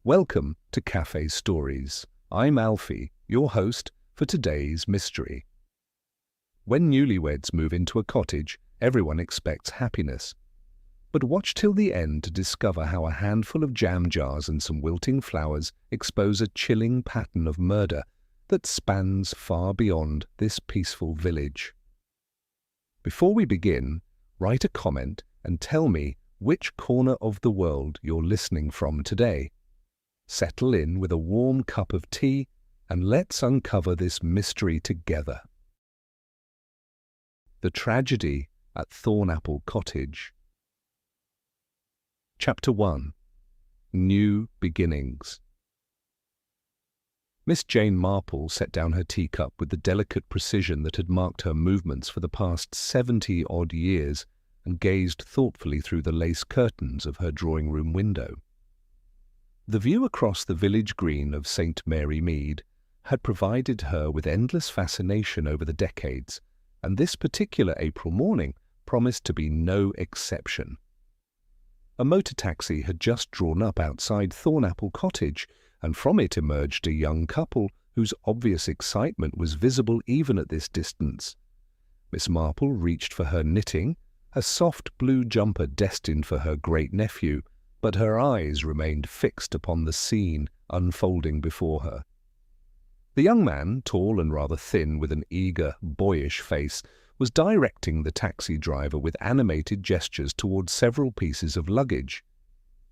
Welcome to Café Stories. I'm Alfie, your host for today's mystery. When newlyweds move into a cottage, everyone expects happiness. But watch till the end to discover how a handful of jam jars and some wilting flowers expose a chilling pattern of murder that spans far beyond this peaceful village. Before we begin, write a comment and tell me which corner of the world you're listening from today. Settle in with a warm cup of tea and let's uncover this mystery together. The Tragedy at Thornapple Cottage. Chapter 1. New Beginnings. Miss Jane Marple set down her teacup with the delicate precision that had marked her movements for the past 70-odd years and gazed thoughtfully through the lace curtains of her drawing-room window. The view across the village green of St. Mary Mead had provided her with endless fascination over the decades, and this particular April morning promised to be no exception. A motor taxi had just drawn up outside Thornapple Cottage, and from it emerged a young couple whose obvious excitement was visible even at this distance. Miss Marple reached for her knitting, a soft blue jumper destined for her great-nephew, but her eyes remained fixed upon the scene unfolding before her. The young man, tall and rather thin with an eager, boyish face, was directing the taxi driver with animated gestures towards several pieces of luggage.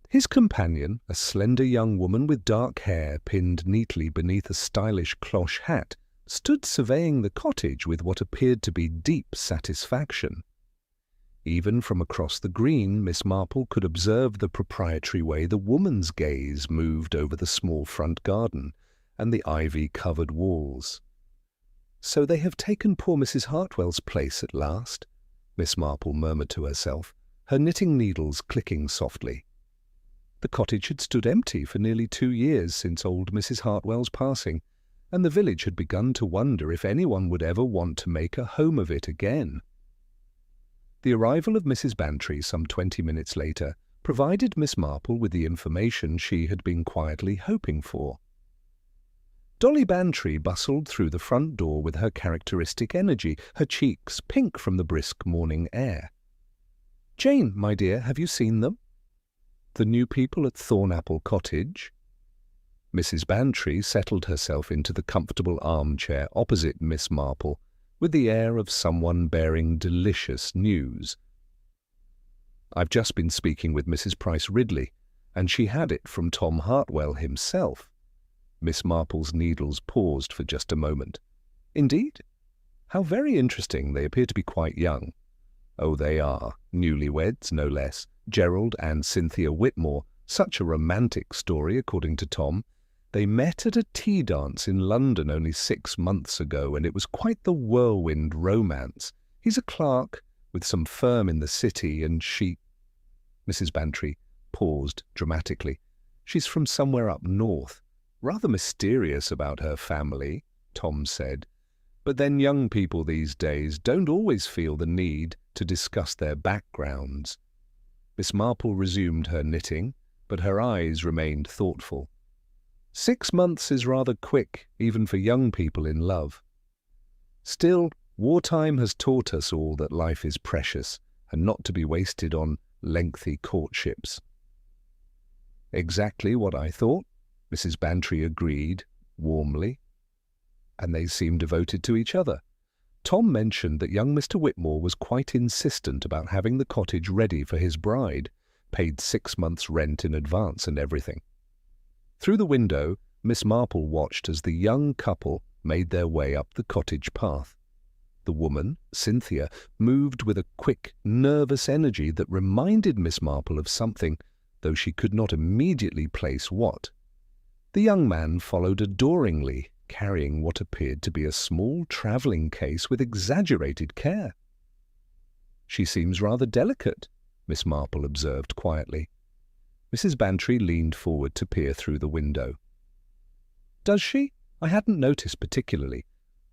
His companion, a slender young woman with dark hair pinned neatly beneath a stylish cloche hat, stood surveying the cottage with what appeared to be deep satisfaction. Even from across the green, Miss Marple could observe the proprietary way the woman's gaze moved over the small front garden and the ivy-covered walls. "So they have taken poor Mrs. Hartwell's place at last," Miss Marple murmured to herself, her knitting needles clicking softly. The cottage had stood empty for nearly 2 years since old Mrs. Hartwell's passing, and the village had begun to wonder if anyone would ever want to make a home of it again. The arrival of Mrs. Bantry some 20 minutes later provided Miss Marple with the information she had been quietly hoping for. Dolly Bantry bustled through the front door with her characteristic energy, her cheeks pink from the brisk morning air. "Jane, my dear, have you seen them?" "The new people at Thornapple Cottage?" Mrs. Bantry settled herself into the comfortable armchair opposite Miss Marple, with the air of someone bearing delicious news. "I've just been speaking with Mrs. Price Ridley, and she had it from Tom Hartwell himself." Miss Marple's needles paused for just a moment. "Indeed? How very interesting. They appear to be quite young." "Oh, they are. Newlyweds, no less. Gerald and Cynthia Whitmore. Such a romantic story, according to Tom. They met at a tea dance in London only 6 months ago, and it was quite the whirlwind romance. He's a clerk with some firm in the city, and she—" Mrs. Bantry paused dramatically. "She's from somewhere up north. Rather mysterious about her family," Tom said. "But then young people these days don't always feel the need to discuss their backgrounds." Miss Marple resumed her knitting, but her eyes remained thoughtful. 6 months is rather quick, even for young people in love. Still, wartime has taught us all that life is precious and not to be wasted on lengthy courtships. "Exactly what I thought," Mrs. Bantry agreed warmly. "And they seem devoted to each other. Tom mentioned that young Mr. Whitmore was quite insistent about having the cottage ready for his bride, paid 6 months' rent in advance and everything." Through the window, Miss Marple watched as the young couple made their way up the cottage path. The woman, Cynthia, moved with a quick, nervous energy that reminded Miss Marple of something, though she could not immediately place what. The young man followed adoringly, carrying what appeared to be a small travelling case with exaggerated care. "She seems rather delicate," Miss Marple observed quietly. Mrs. Bantry leaned forward to peer through the window. "Does she? I hadn't noticed particularly,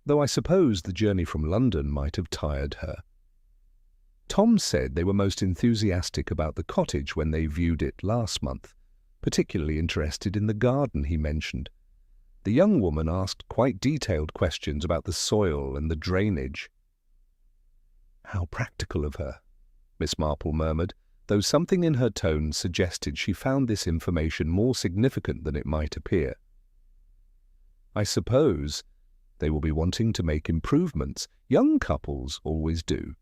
though I suppose the journey from London might have tired her." Tom said they were most enthusiastic about the cottage when they viewed it last month, particularly interested in the garden he mentioned. The young woman asked quite detailed questions about the soil and the drainage. "How practical of her," Miss Marple murmured, though something in her tone suggested she found this information more significant than it might appear. "I suppose they will be wanting to make improvements. Young couples always do."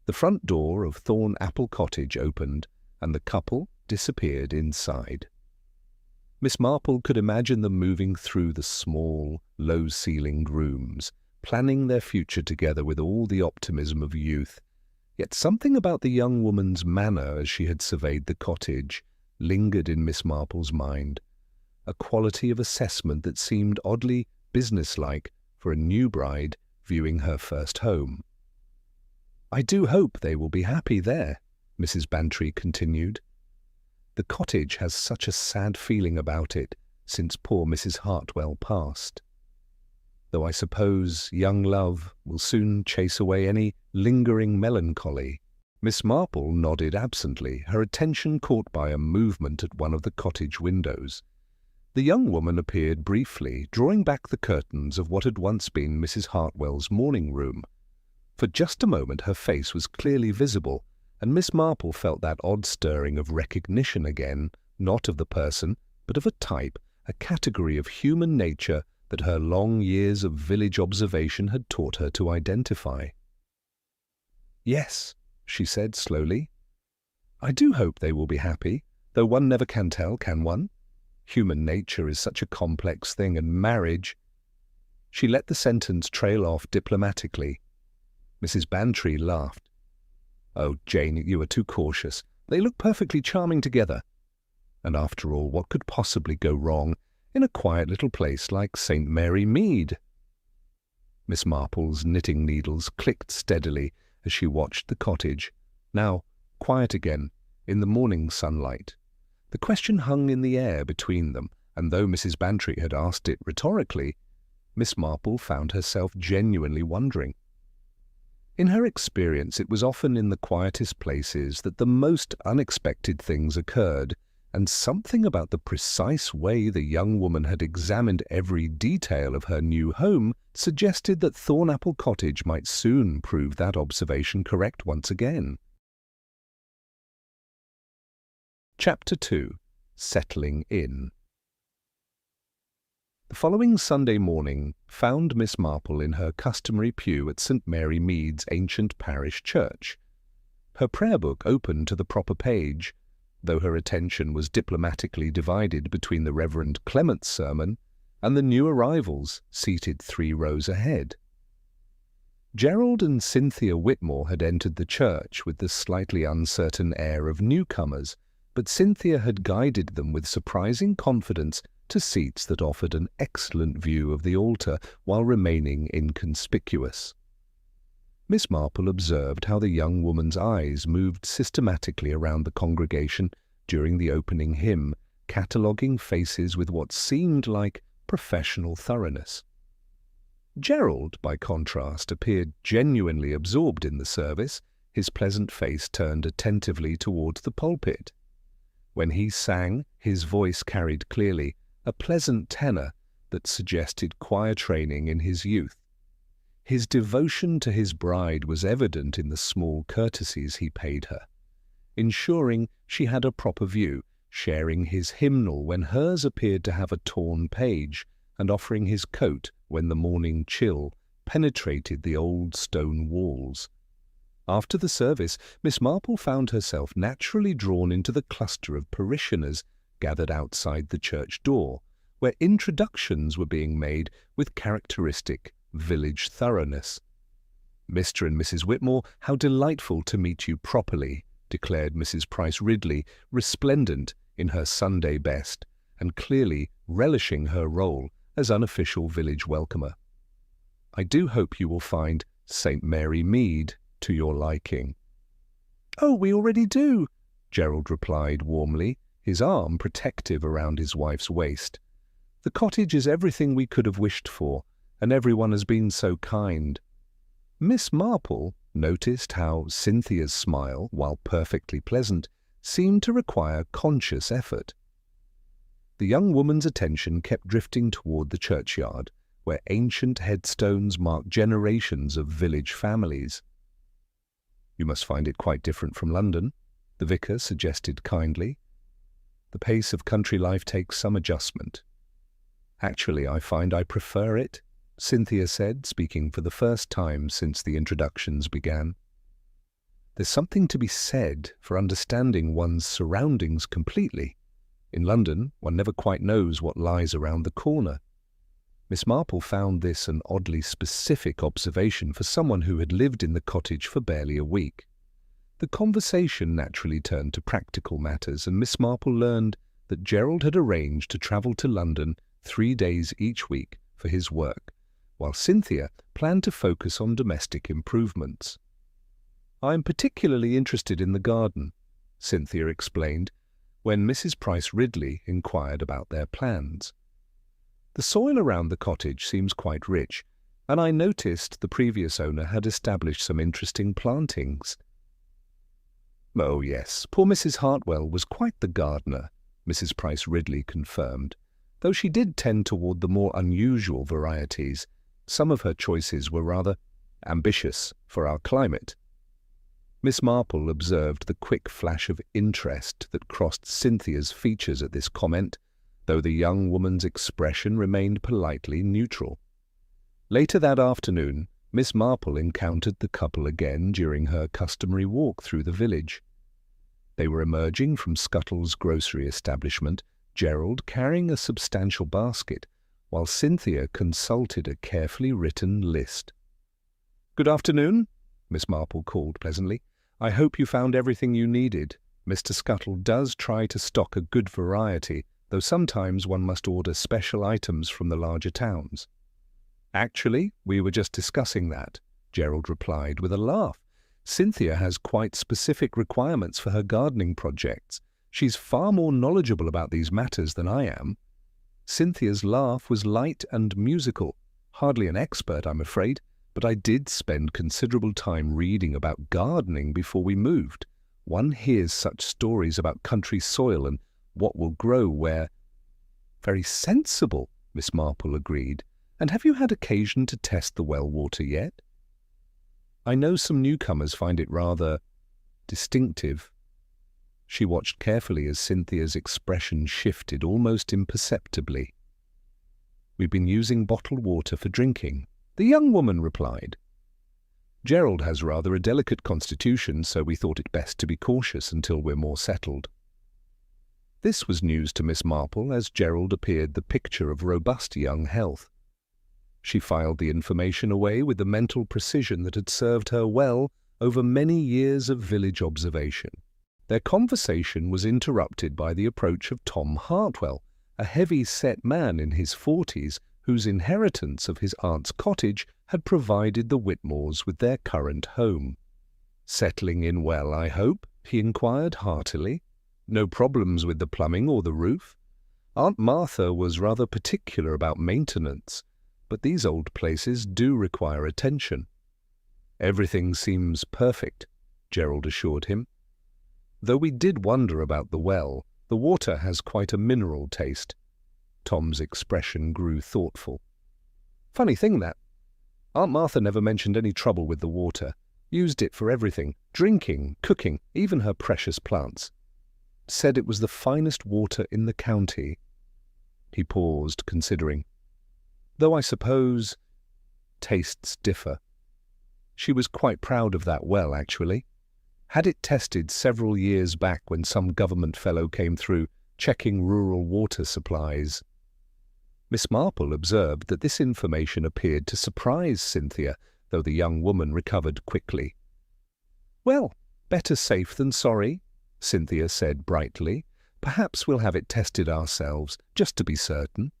The front door of Thornapple Cottage opened, and the couple disappeared inside. Miss Marple could imagine them moving through the small, low-ceilinged rooms, planning their future together with all the optimism of youth. Yet something about the young woman's manner as she had surveyed the cottage lingered in Miss Marple's mind, a quality of assessment that seemed oddly businesslike for a new bride viewing her first home. "I do hope they will be happy there," Mrs. Bantry continued. "The cottage has such a sad feeling about it since poor Mrs. Hartwell passed. Though I suppose young love will soon chase away any lingering melancholy." Miss Marple nodded absently, her attention caught by a movement at one of the cottage windows. The young woman appeared briefly, drawing back the curtains of what had once been Mrs. Hartwell's morning room. For just a moment her face was clearly visible, and Miss Marple felt that odd stirring of recognition again, not of the person, but of a type, a category of human nature that her long years of village observation had taught her to identify. "Yes," she said slowly. "I do hope they will be happy, though one never can tell, can one? Human nature is such a complex thing, and marriage—" She let the sentence trail off diplomatically. Mrs. Bantry laughed. "Oh, Jane, you are too cautious. They look perfectly charming together. And after all, what could possibly go wrong in a quiet little place like St. Mary Mead?" Miss Marple's knitting needles clicked steadily as she watched the cottage, now quiet again, in the morning sunlight. The question hung in the air between them, and though Mrs. Bantry had asked it rhetorically, Miss Marple found herself genuinely wondering. In her experience, it was often in the quietest places that the most unexpected things occurred, and something about the precise way the young woman had examined every detail of her new home suggested that Thornapple Cottage might soon prove that observation correct once again. Chapter 2. Settling In. The following Sunday morning found Miss Marple in her customary pew at St. Mary Mead's ancient parish church. Her prayer book opened to the proper page, though her attention was diplomatically divided between the Reverend Clement's sermon and the new arrivals seated 3 rows ahead. Gerald and Cynthia Whitmore had entered the church with the slightly uncertain air of newcomers, but Cynthia had guided them with surprising confidence to seats that offered an excellent view of the altar while remaining inconspicuous. Miss Marple observed how the young woman's eyes moved systematically around the congregation during the opening hymn, cataloguing faces with what seemed like professional thoroughness. Gerald, by contrast, appeared genuinely absorbed in the service, his pleasant face turned attentively towards the pulpit. When he sang, his voice carried clearly a pleasant tenor that suggested choir training in his youth. His devotion to his bride was evident in the small courtesies he paid her, ensuring she had a proper view, sharing his hymnal when hers appeared to have a torn page, and offering his coat when the morning chill penetrated the old stone walls. After the service, Miss Marple found herself naturally drawn into the cluster of parishioners gathered outside the church door, where introductions were being made with characteristic village thoroughness. "Mr. and Mrs. Whitmore, how delightful to meet you properly," declared Mrs. Price Ridley, resplendent in her Sunday best, and clearly relishing her role as unofficial village welcomer. "I do hope you will find St. Mary Mead to your liking." "Oh, we already do," Gerald replied warmly, his arm protective around his wife's waist. "The cottage is everything we could have wished for, and everyone has been so kind." Miss Marple noticed how Cynthia's smile, while perfectly pleasant, seemed to require conscious effort. The young woman's attention kept drifting toward the churchyard, where ancient headstones mark generations of village families. "You must find it quite different from London," the vicar suggested kindly. "The pace of country life takes some adjustment." "Actually, I find I prefer it," Cynthia said, speaking for the first time since the introductions began. "There's something to be said for understanding one's surroundings completely. In London, one never quite knows what lies around the corner." Miss Marple found this an oddly specific observation for someone who had lived in the cottage for barely a week. The conversation naturally turned to practical matters, and Miss Marple learned that Gerald had arranged to travel to London 3 days each week for his work, while Cynthia planned to focus on domestic improvements. "I'm particularly interested in the garden," Cynthia explained, when Mrs. Price Ridley inquired about their plans. "The soil around the cottage seems quite rich, and I noticed the previous owner had established some interesting plantings." "Oh yes, poor Mrs. Hartwell was quite the gardener," Mrs. Price Ridley confirmed, though she did tend toward the more unusual varieties. Some of her choices were rather ambitious for our climate. Miss Marple observed the quick flash of interest that crossed Cynthia's features at this comment, though the young woman's expression remained politely neutral. Later that afternoon, Miss Marple encountered the couple again during her customary walk through the village. They were emerging from Scuttle's grocery establishment, Gerald carrying a substantial basket, while Cynthia consulted a carefully written list. "Good afternoon," Miss Marple called pleasantly. "I hope you found everything you needed. Mr. Scuttle does try to stock a good variety, though sometimes one must order special items from the larger towns." "Actually, we were just discussing that," Gerald replied with a laugh. "Cynthia has quite specific requirements for her gardening projects. She's far more knowledgeable about these matters than I am." Cynthia's laugh was light and musical. "Hardly an expert, I'm afraid, but I did spend considerable time reading about gardening before we moved. One hears such stories about country soil and what will grow where." "Very sensible," Miss Marple agreed. "And have you had occasion to test the well water yet?" "I know some newcomers find it rather distinctive." She watched carefully as Cynthia's expression shifted almost imperceptibly. "We've been using bottled water for drinking," the young woman replied. "Gerald has rather a delicate constitution, so we thought it best to be cautious until we're more settled." This was news to Miss Marple, as Gerald appeared the picture of robust young health. She filed the information away with the mental precision that had served her well over many years of village observation. Their conversation was interrupted by the approach of Tom Hartwell, a heavy-set man in his 40s, whose inheritance of his aunt's cottage had provided the Whitmores with their current home. "Settling in well, I hope?" he inquired heartily. "No problems with the plumbing or the roof? Aunt Martha was rather particular about maintenance, but these old places do require attention." "Everything seems perfect," Gerald assured him. "Though we did wonder about the well, the water has quite a mineral taste." Tom's expression grew thoughtful. "Funny thing that. Aunt Martha never mentioned any trouble with the water. Used it for everything, drinking, cooking, even her precious plants. Said it was the finest water in the county." He paused, considering. "Though I suppose tastes differ. She was quite proud of that well, actually. Had it tested several years back when some government fellow came through, checking rural water supplies." Miss Marple observed that this information appeared to surprise Cynthia, though the young woman recovered quickly. "Well, better safe than sorry," Cynthia said brightly. "Perhaps we'll have it tested ourselves, just to be certain."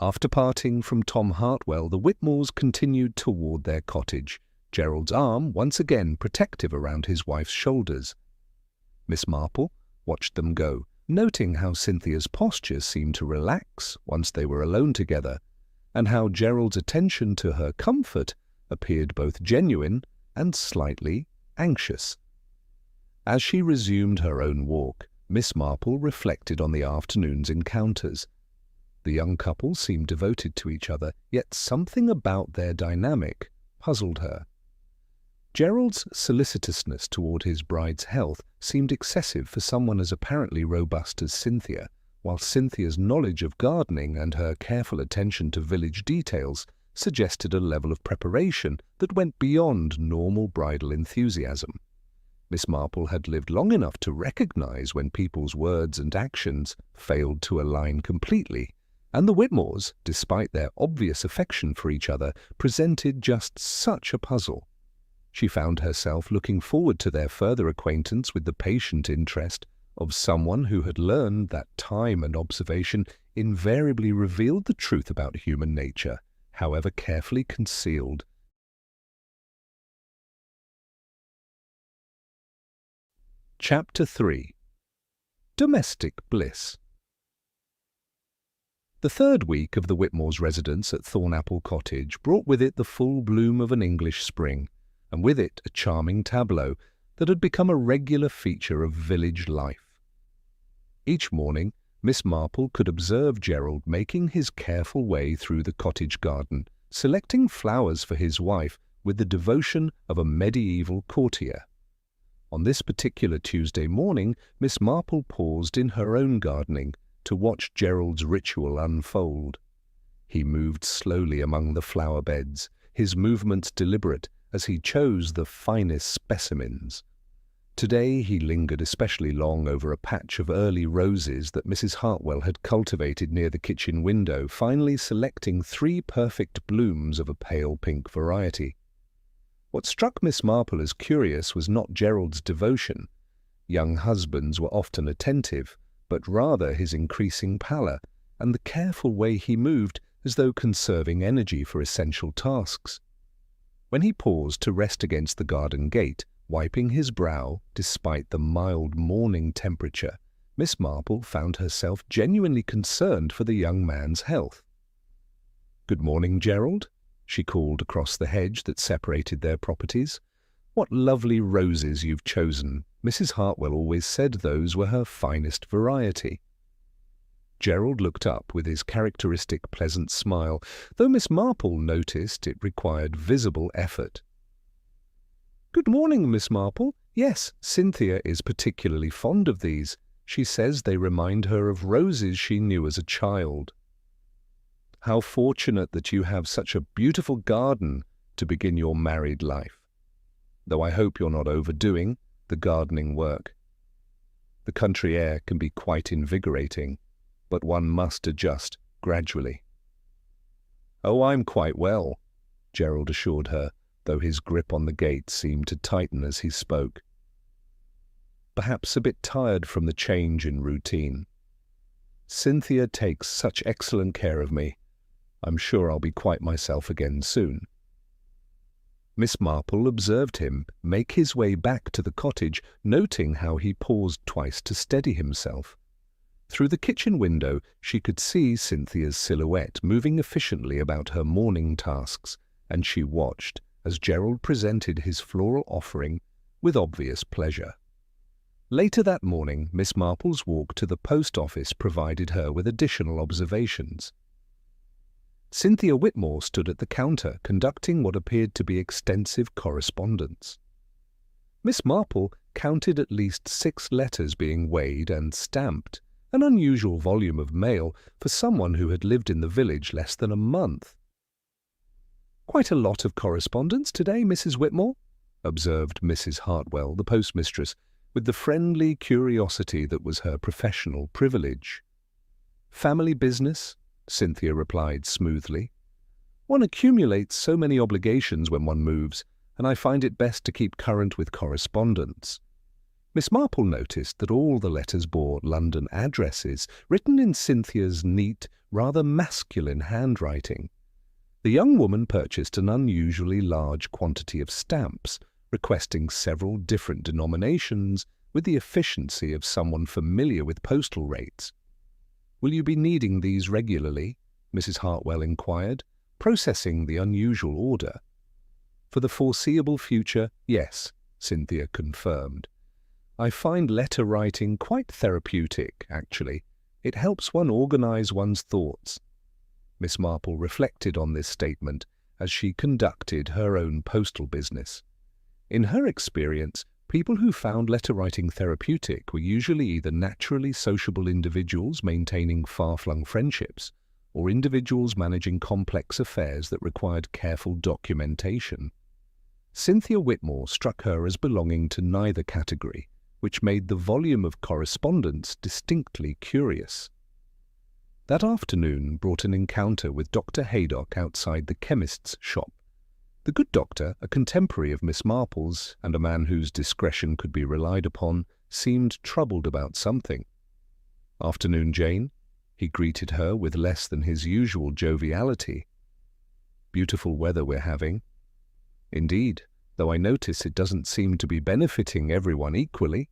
After parting from Tom Hartwell, the Whitmores continued toward their cottage, Gerald's arm once again protective around his wife's shoulders. Miss Marple watched them go, noting how Cynthia's posture seemed to relax once they were alone together, and how Gerald's attention to her comfort appeared both genuine and slightly anxious. As she resumed her own walk, Miss Marple reflected on the afternoon's encounters. The young couple seemed devoted to each other, yet something about their dynamic puzzled her. Gerald's solicitousness toward his bride's health seemed excessive for someone as apparently robust as Cynthia, while Cynthia's knowledge of gardening and her careful attention to village details suggested a level of preparation that went beyond normal bridal enthusiasm. Miss Marple had lived long enough to recognize when people's words and actions failed to align completely, and the Whitmores, despite their obvious affection for each other, presented just such a puzzle. She found herself looking forward to their further acquaintance with the patient interest of someone who had learned that time and observation invariably revealed the truth about human nature, however carefully concealed. Chapter 3. Domestic Bliss. The third week of the Whitmores' residence at Thornapple Cottage brought with it the full bloom of an English spring, and with it a charming tableau that had become a regular feature of village life. Each morning, Miss Marple could observe Gerald making his careful way through the cottage garden, selecting flowers for his wife with the devotion of a medieval courtier. On this particular Tuesday morning, Miss Marple paused in her own gardening to watch Gerald's ritual unfold. He moved slowly among the flower beds, his movements deliberate as he chose the finest specimens. Today he lingered especially long over a patch of early roses that Mrs. Hartwell had cultivated near the kitchen window, finally selecting 3 perfect blooms of a pale pink variety. What struck Miss Marple as curious was not Gerald's devotion. Young husbands were often attentive, but rather his increasing pallor and the careful way he moved as though conserving energy for essential tasks. When he paused to rest against the garden gate, wiping his brow despite the mild morning temperature, Miss Marple found herself genuinely concerned for the young man's health. "Good morning, Gerald," she called across the hedge that separated their properties. "What lovely roses you've chosen. Mrs. Hartwell always said those were her finest variety." Gerald looked up with his characteristic pleasant smile, though Miss Marple noticed it required visible effort. "Good morning, Miss Marple. Yes, Cynthia is particularly fond of these. She says they remind her of roses she knew as a child." "How fortunate that you have such a beautiful garden to begin your married life. Though I hope you're not overdoing the gardening work. The country air can be quite invigorating, but one must adjust gradually." "Oh, I'm quite well," Gerald assured her, though his grip on the gate seemed to tighten as he spoke. "Perhaps a bit tired from the change in routine. Cynthia takes such excellent care of me. I'm sure I'll be quite myself again soon." Miss Marple observed him make his way back to the cottage, noting how he paused twice to steady himself. Through the kitchen window she could see Cynthia's silhouette moving efficiently about her morning tasks, and she watched as Gerald presented his floral offering with obvious pleasure. Later that morning, Miss Marple's walk to the post office provided her with additional observations. Cynthia Whitmore stood at the counter, conducting what appeared to be extensive correspondence. Miss Marple counted at least 6 letters being weighed and stamped, an unusual volume of mail for someone who had lived in the village less than a month. "Quite a lot of correspondence today, Mrs. Whitmore," observed Mrs. Hartwell, the postmistress, with the friendly curiosity that was her professional privilege. "Family business," Cynthia replied smoothly. "One accumulates so many obligations when one moves, and I find it best to keep current with correspondence." Miss Marple noticed that all the letters bore London addresses, written in Cynthia's neat, rather masculine handwriting. The young woman purchased an unusually large quantity of stamps, requesting several different denominations with the efficiency of someone familiar with postal rates. "Will you be needing these regularly?" Mrs. Hartwell inquired, processing the unusual order. "For the foreseeable future, yes," Cynthia confirmed. I find letter writing quite therapeutic, actually. It helps one organize one's thoughts. Miss Marple reflected on this statement as she conducted her own postal business. In her experience, people who found letter writing therapeutic were usually either naturally sociable individuals maintaining far-flung friendships, or individuals managing complex affairs that required careful documentation. Cynthia Whitmore struck her as belonging to neither category, which made the volume of correspondence distinctly curious. That afternoon brought an encounter with Dr. Haydock outside the chemist's shop. The good doctor, a contemporary of Miss Marple's and a man whose discretion could be relied upon, seemed troubled about something. "Afternoon, Jane," he greeted her with less than his usual joviality. "Beautiful weather we're having." "Indeed, though I notice it doesn't seem to be benefiting everyone equally,"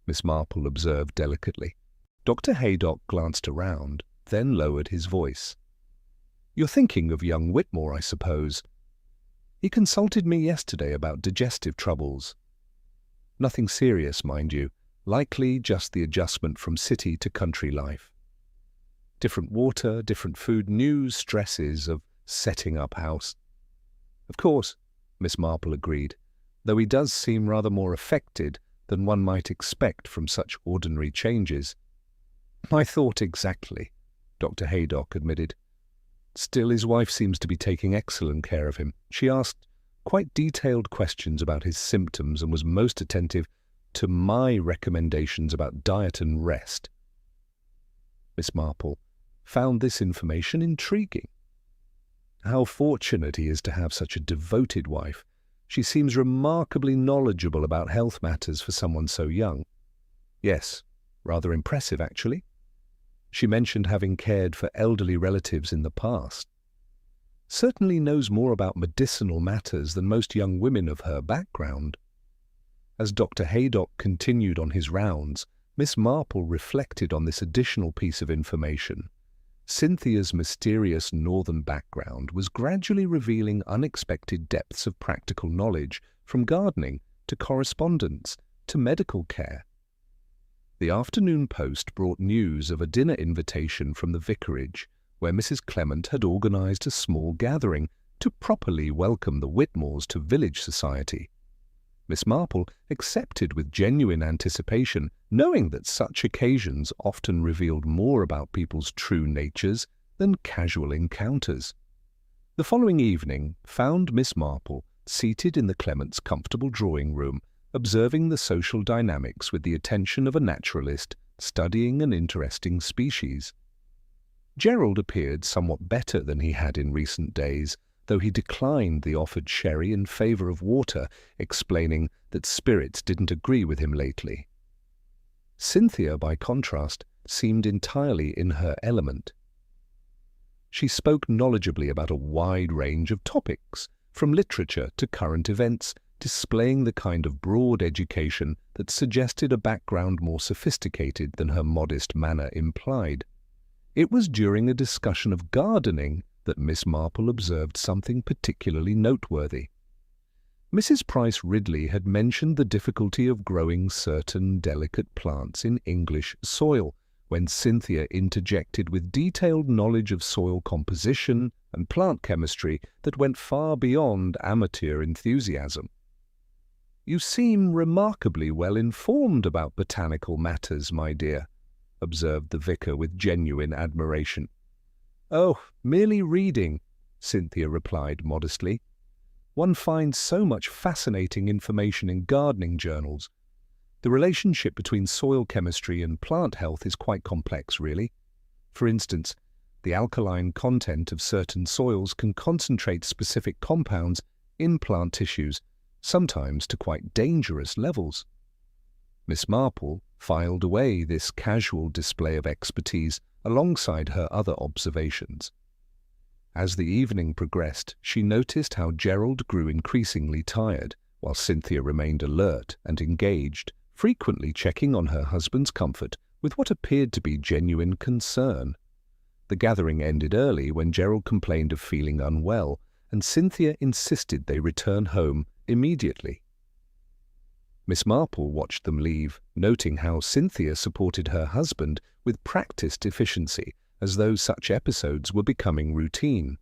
Miss Marple observed delicately. Dr. Haydock glanced around, then lowered his voice. "You're thinking of young Whitmore, I suppose. He consulted me yesterday about digestive troubles. Nothing serious, mind you, likely just the adjustment from city to country life. Different water, different food, new stresses of setting up house." "Of course," Miss Marple agreed, "though he does seem rather more affected than one might expect from such ordinary changes." "My thought exactly," Dr. Haydock admitted. "Still, his wife seems to be taking excellent care of him. She asked quite detailed questions about his symptoms and was most attentive to my recommendations about diet and rest." Miss Marple found this information intriguing. "How fortunate he is to have such a devoted wife. She seems remarkably knowledgeable about health matters for someone so young." "Yes, rather impressive, actually. She mentioned having cared for elderly relatives in the past. Certainly knows more about medicinal matters than most young women of her background." As Dr. Haydock continued on his rounds, Miss Marple reflected on this additional piece of information. Cynthia's mysterious northern background was gradually revealing unexpected depths of practical knowledge, from gardening to correspondence to medical care. The afternoon post brought news of a dinner invitation from the vicarage, where Mrs. Clement had organized a small gathering to properly welcome the Whitmores to village society. Miss Marple accepted with genuine anticipation, knowing that such occasions often revealed more about people's true natures than casual encounters. The following evening found Miss Marple seated in the Clements' comfortable drawing-room, observing the social dynamics with the attention of a naturalist studying an interesting species. Gerald appeared somewhat better than he had in recent days, though he declined the offered sherry in favor of water, explaining that spirits didn't agree with him lately. Cynthia, by contrast, seemed entirely in her element. She spoke knowledgeably about a wide range of topics, from literature to current events, displaying the kind of broad education that suggested a background more sophisticated than her modest manner implied. It was during a discussion of gardening that Miss Marple observed something particularly noteworthy. Mrs. Price Ridley had mentioned the difficulty of growing certain delicate plants in English soil, when Cynthia interjected with detailed knowledge of soil composition and plant chemistry that went far beyond amateur enthusiasm. "You seem remarkably well informed about botanical matters, my dear," observed the vicar with genuine admiration. "Oh, merely reading," Cynthia replied modestly. "One finds so much fascinating information in gardening journals. The relationship between soil chemistry and plant health is quite complex, really. For instance, the alkaline content of certain soils can concentrate specific compounds in plant tissues, sometimes to quite dangerous levels." Miss Marple filed away this casual display of expertise alongside her other observations. As the evening progressed, she noticed how Gerald grew increasingly tired, while Cynthia remained alert and engaged, frequently checking on her husband's comfort with what appeared to be genuine concern. The gathering ended early when Gerald complained of feeling unwell, and Cynthia insisted they return home immediately. Miss Marple watched them leave, noting how Cynthia supported her husband with practiced efficiency, as though such episodes were becoming routine.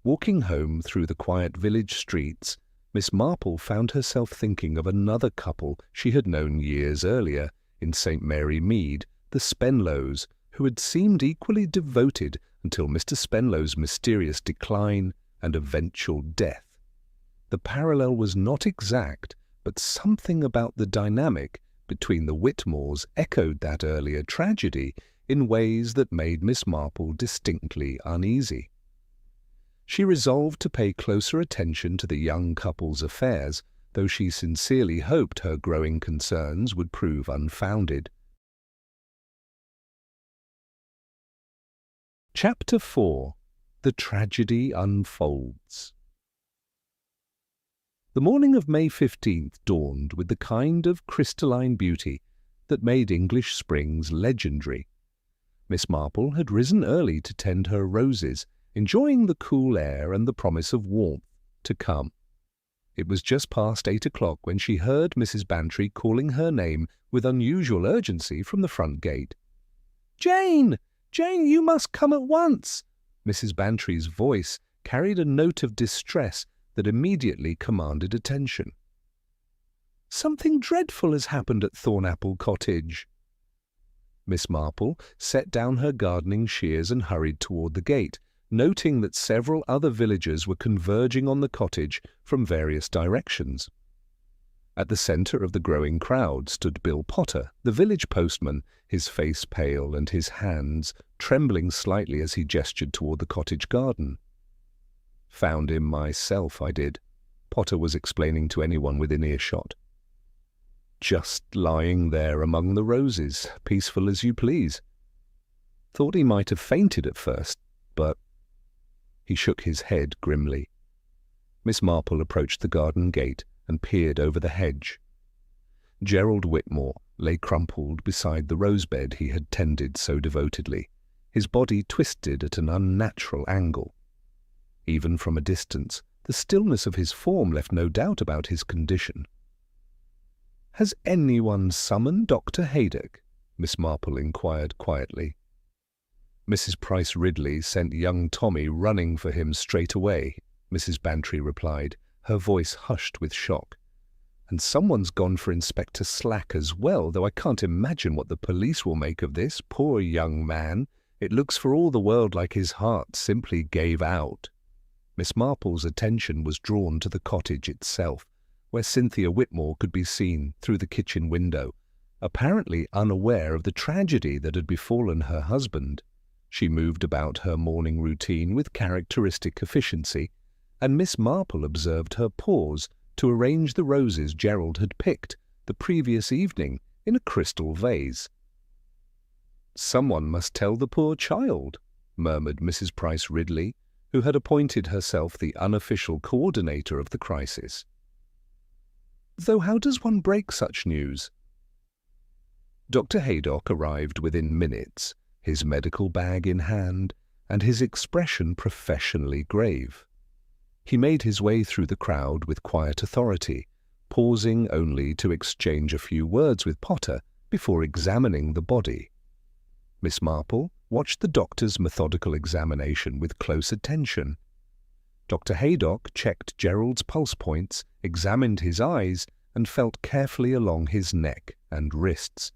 Walking home through the quiet village streets, Miss Marple found herself thinking of another couple she had known years earlier in St. Mary Mead, the Spenlows, who had seemed equally devoted until Mr. Spenlow's mysterious decline and eventual death. The parallel was not exact, but something about the dynamic between the Whitmores echoed that earlier tragedy in ways that made Miss Marple distinctly uneasy. She resolved to pay closer attention to the young couple's affairs, though she sincerely hoped her growing concerns would prove unfounded. Chapter 4. The Tragedy Unfolds. The morning of May 15th dawned with the kind of crystalline beauty that made English springs legendary. Miss Marple had risen early to tend her roses, enjoying the cool air and the promise of warmth to come. It was just past 8 o'clock when she heard Mrs. Bantry calling her name with unusual urgency from the front gate. "Jane! Jane, you must come at once!" Mrs. Bantry's voice carried a note of distress that immediately commanded attention. "Something dreadful has happened at Thornapple Cottage." Miss Marple set down her gardening shears and hurried toward the gate, noting that several other villagers were converging on the cottage from various directions. At the centre of the growing crowd stood Bill Potter, the village postman, his face pale and his hands trembling slightly as he gestured toward the cottage garden. "Found him myself, I did," Potter was explaining to anyone within earshot. "Just lying there among the roses, peaceful as you please. Thought he might have fainted at first, but—" He shook his head grimly. Miss Marple approached the garden gate and peered over the hedge. Gerald Whitmore lay crumpled beside the rosebed he had tended so devotedly, his body twisted at an unnatural angle. Even from a distance, the stillness of his form left no doubt about his condition. "Has anyone summoned Dr. Haydock?" Miss Marple inquired quietly. "Mrs. Price Ridley sent young Tommy running for him straight away," Mrs. Bantry replied, her voice hushed with shock. "And someone's gone for Inspector Slack as well, though I can't imagine what the police will make of this. Poor young man. It looks for all the world like his heart simply gave out." Miss Marple's attention was drawn to the cottage itself, where Cynthia Whitmore could be seen through the kitchen window, apparently unaware of the tragedy that had befallen her husband. She moved about her morning routine with characteristic efficiency, and Miss Marple observed her pause to arrange the roses Gerald had picked the previous evening in a crystal vase. "Someone must tell the poor child," murmured Mrs. Price Ridley, who had appointed herself the unofficial coordinator of the crisis. "Though how does one break such news?" Dr. Haydock arrived within minutes, his medical bag in hand, and his expression professionally grave. He made his way through the crowd with quiet authority, pausing only to exchange a few words with Potter before examining the body. Miss Marple watched the doctor's methodical examination with close attention. Dr. Haydock checked Gerald's pulse points, examined his eyes, and felt carefully along his neck and wrists.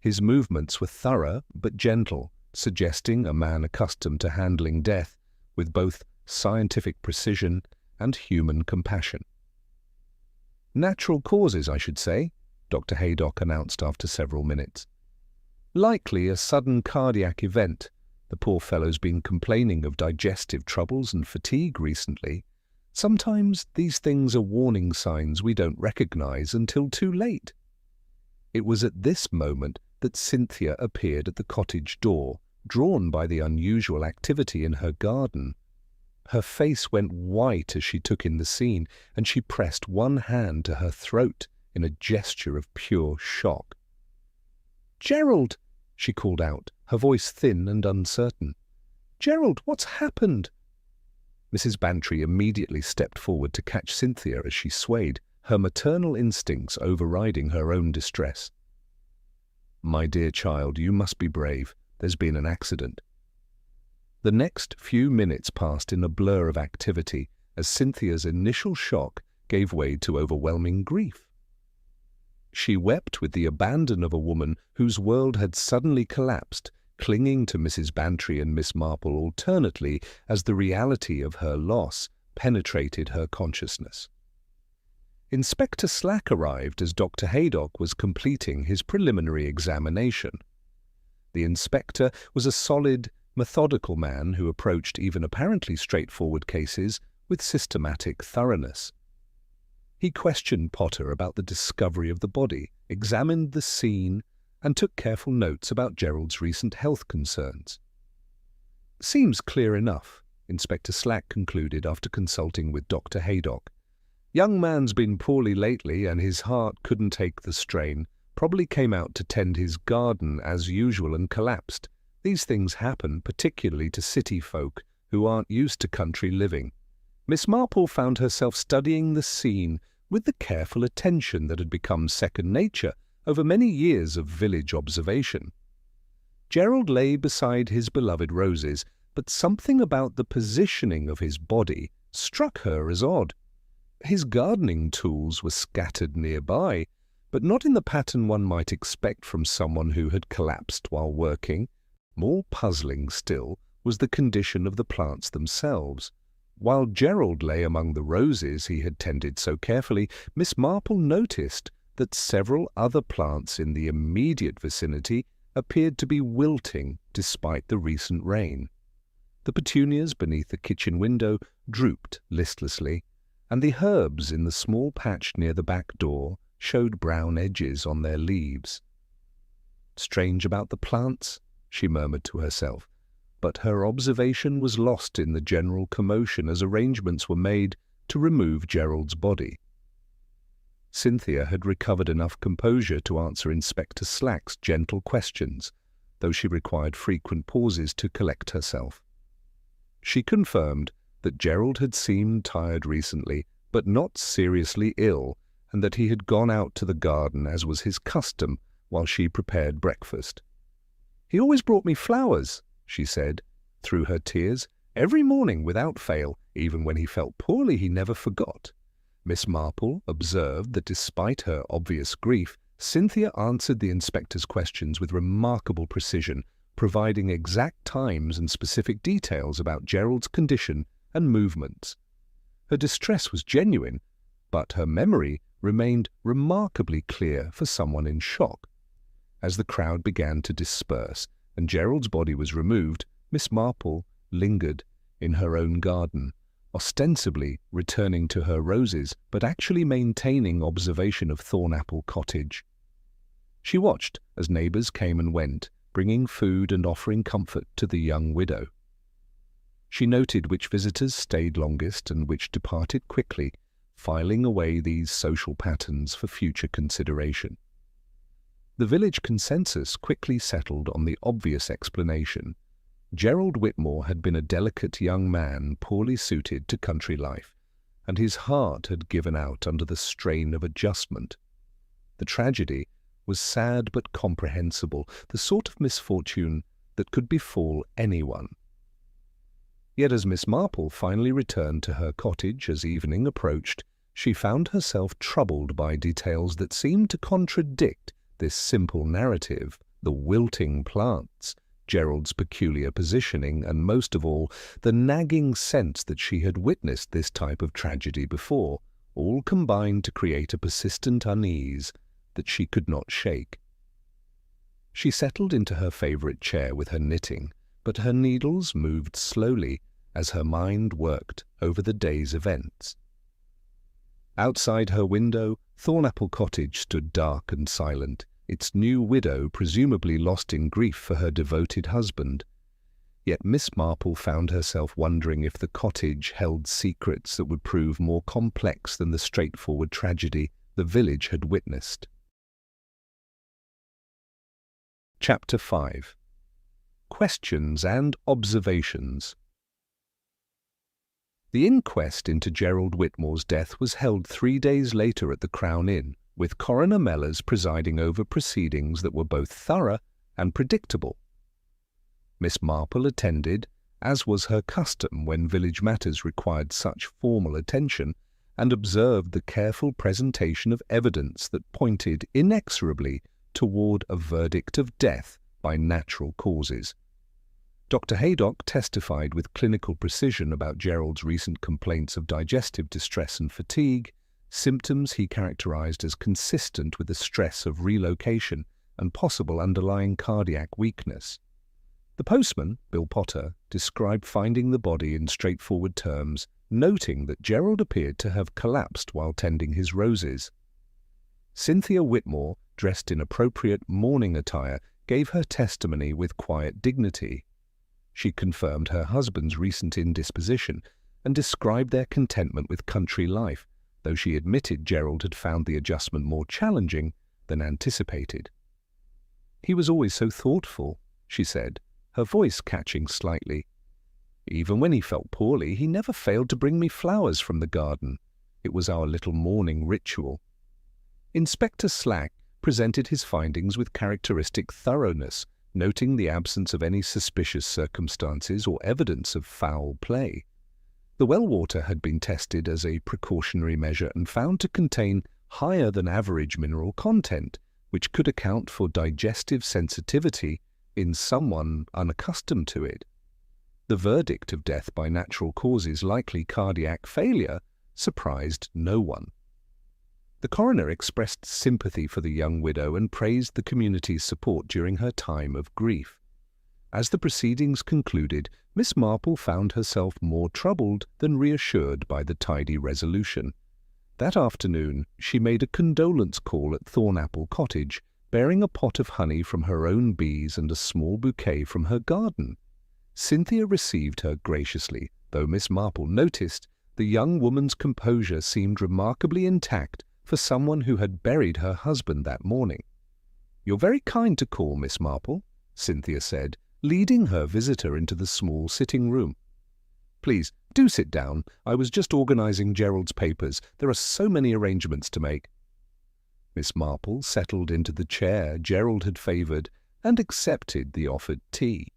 His movements were thorough but gentle, suggesting a man accustomed to handling death with both scientific precision and human compassion. "Natural causes, I should say," Dr. Haydock announced after several minutes. "Likely a sudden cardiac event. The poor fellow's been complaining of digestive troubles and fatigue recently. Sometimes these things are warning signs we don't recognize until too late." It was at this moment that Cynthia appeared at the cottage door, drawn by the unusual activity in her garden. Her face went white as she took in the scene, and she pressed one hand to her throat in a gesture of pure shock. "Gerald!" she called out, her voice thin and uncertain. "Gerald, what's happened?" Mrs. Bantry immediately stepped forward to catch Cynthia as she swayed, her maternal instincts overriding her own distress. "My dear child, you must be brave. There's been an accident." The next few minutes passed in a blur of activity as Cynthia's initial shock gave way to overwhelming grief. She wept with the abandon of a woman whose world had suddenly collapsed, clinging to Mrs. Bantry and Miss Marple alternately as the reality of her loss penetrated her consciousness. Inspector Slack arrived as Dr. Haydock was completing his preliminary examination. The inspector was a solid, methodical man who approached even apparently straightforward cases with systematic thoroughness. He questioned Potter about the discovery of the body, examined the scene, and took careful notes about Gerald's recent health concerns. "Seems clear enough," Inspector Slack concluded after consulting with Dr. Haydock. "Young man's been poorly lately and his heart couldn't take the strain. Probably came out to tend his garden as usual and collapsed. These things happen, particularly to city folk who aren't used to country living." Miss Marple found herself studying the scene with the careful attention that had become second nature over many years of village observation. Gerald lay beside his beloved roses, but something about the positioning of his body struck her as odd. His gardening tools were scattered nearby, but not in the pattern one might expect from someone who had collapsed while working. More puzzling still was the condition of the plants themselves. While Gerald lay among the roses he had tended so carefully, Miss Marple noticed that several other plants in the immediate vicinity appeared to be wilting despite the recent rain. The petunias beneath the kitchen window drooped listlessly, and the herbs in the small patch near the back door showed brown edges on their leaves. "Strange about the plants," she murmured to herself, but her observation was lost in the general commotion as arrangements were made to remove Gerald's body. Cynthia had recovered enough composure to answer Inspector Slack's gentle questions, though she required frequent pauses to collect herself. She confirmed that Gerald had seemed tired recently, but not seriously ill, and that he had gone out to the garden as was his custom while she prepared breakfast. "He always brought me flowers," she said, through her tears, "every morning without fail. Even when he felt poorly, he never forgot." Miss Marple observed that despite her obvious grief, Cynthia answered the inspector's questions with remarkable precision, providing exact times and specific details about Gerald's condition and movements. Her distress was genuine, but her memory remained remarkably clear for someone in shock. As the crowd began to disperse and Gerald's body was removed, Miss Marple lingered in her own garden, ostensibly returning to her roses, but actually maintaining observation of Thornapple Cottage. She watched as neighbours came and went, bringing food and offering comfort to the young widow. She noted which visitors stayed longest and which departed quickly, filing away these social patterns for future consideration. The village consensus quickly settled on the obvious explanation. Gerald Whitmore had been a delicate young man poorly suited to country life, and his heart had given out under the strain of adjustment. The tragedy was sad but comprehensible, the sort of misfortune that could befall anyone. Yet as Miss Marple finally returned to her cottage as evening approached, she found herself troubled by details that seemed to contradict this simple narrative: the wilting plants, Gerald's peculiar positioning, and most of all, the nagging sense that she had witnessed this type of tragedy before, all combined to create a persistent unease that she could not shake. She settled into her favourite chair with her knitting, but her needles moved slowly as her mind worked over the day's events. Outside her window, Thornapple Cottage stood dark and silent, its new widow presumably lost in grief for her devoted husband. Yet Miss Marple found herself wondering if the cottage held secrets that would prove more complex than the straightforward tragedy the village had witnessed. Chapter 5. Questions and Observations. The inquest into Gerald Whitmore's death was held 3 days later at the Crown Inn, with Coroner Mellors presiding over proceedings that were both thorough and predictable. Miss Marple attended, as was her custom when village matters required such formal attention, and observed the careful presentation of evidence that pointed inexorably toward a verdict of death by natural causes. Dr. Haydock testified with clinical precision about Gerald's recent complaints of digestive distress and fatigue, symptoms he characterized as consistent with the stress of relocation and possible underlying cardiac weakness. The postman, Bill Potter, described finding the body in straightforward terms, noting that Gerald appeared to have collapsed while tending his roses. Cynthia Whitmore, dressed in appropriate mourning attire, gave her testimony with quiet dignity. She confirmed her husband's recent indisposition and described their contentment with country life, though she admitted Gerald had found the adjustment more challenging than anticipated. "He was always so thoughtful," she said, her voice catching slightly. "Even when he felt poorly, he never failed to bring me flowers from the garden. It was our little morning ritual." Inspector Slack presented his findings with characteristic thoroughness, noting the absence of any suspicious circumstances or evidence of foul play. The well water had been tested as a precautionary measure and found to contain higher than average mineral content, which could account for digestive sensitivity in someone unaccustomed to it. The verdict of death by natural causes, likely cardiac failure, surprised no one. The coroner expressed sympathy for the young widow and praised the community's support during her time of grief. As the proceedings concluded, Miss Marple found herself more troubled than reassured by the tidy resolution. That afternoon, she made a condolence call at Thornapple Cottage, bearing a pot of honey from her own bees and a small bouquet from her garden. Cynthia received her graciously, though Miss Marple noticed the young woman's composure seemed remarkably intact for someone who had buried her husband that morning. "You're very kind to call, Miss Marple," Cynthia said, leading her visitor into the small sitting room. "Please, do sit down. I was just organizing Gerald's papers. There are so many arrangements to make." Miss Marple settled into the chair Gerald had favored and accepted the offered tea.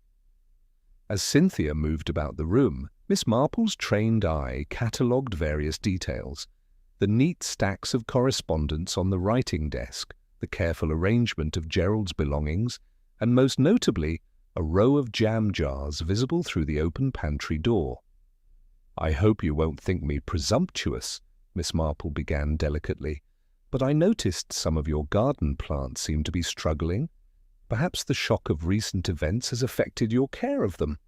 As Cynthia moved about the room, Miss Marple's trained eye catalogued various details: the neat stacks of correspondence on the writing desk, the careful arrangement of Gerald's belongings, and most notably, a row of jam jars visible through the open pantry door. "I hope you won't think me presumptuous," Miss Marple began delicately, "but I noticed some of your garden plants seem to be struggling. Perhaps the shock of recent events has affected your care of them."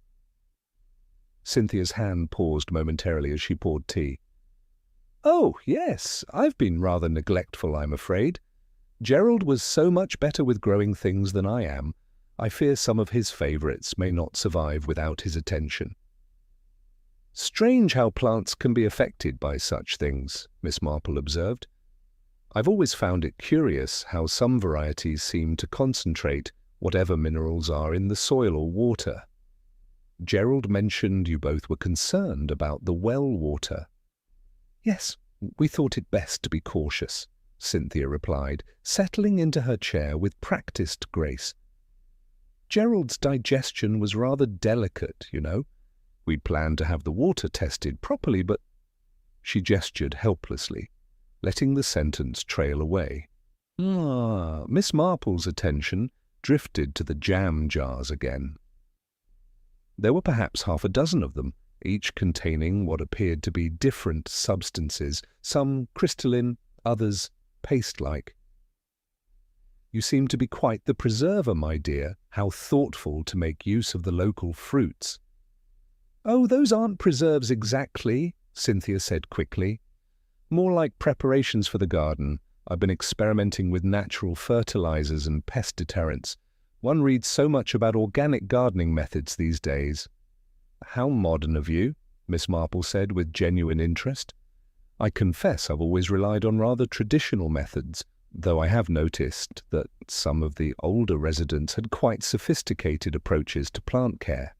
Cynthia's hand paused momentarily as she poured tea. "Oh, yes, I've been rather neglectful, I'm afraid. Gerald was so much better with growing things than I am. I fear some of his favourites may not survive without his attention." "Strange how plants can be affected by such things," Miss Marple observed. "I've always found it curious how some varieties seem to concentrate whatever minerals are in the soil or water. Gerald mentioned you both were concerned about the well water." "Yes, we thought it best to be cautious," Cynthia replied, settling into her chair with practised grace. "Gerald's digestion was rather delicate, you know. We'd planned to have the water tested properly, but—" She gestured helplessly, letting the sentence trail away. Miss Marple's attention drifted to the jam jars again. There were perhaps half a dozen of them, each containing what appeared to be different substances, some crystalline, others paste-like. "You seem to be quite the preserver, my dear. How thoughtful to make use of the local fruits." "Oh, those aren't preserves exactly," Cynthia said quickly. "More like preparations for the garden. I've been experimenting with natural fertilizers and pest deterrents. One reads so much about organic gardening methods these days." "How modern of you," Miss Marple said with genuine interest. "I confess I've always relied on rather traditional methods, though I have noticed that some of the older residents had quite sophisticated approaches to plant care."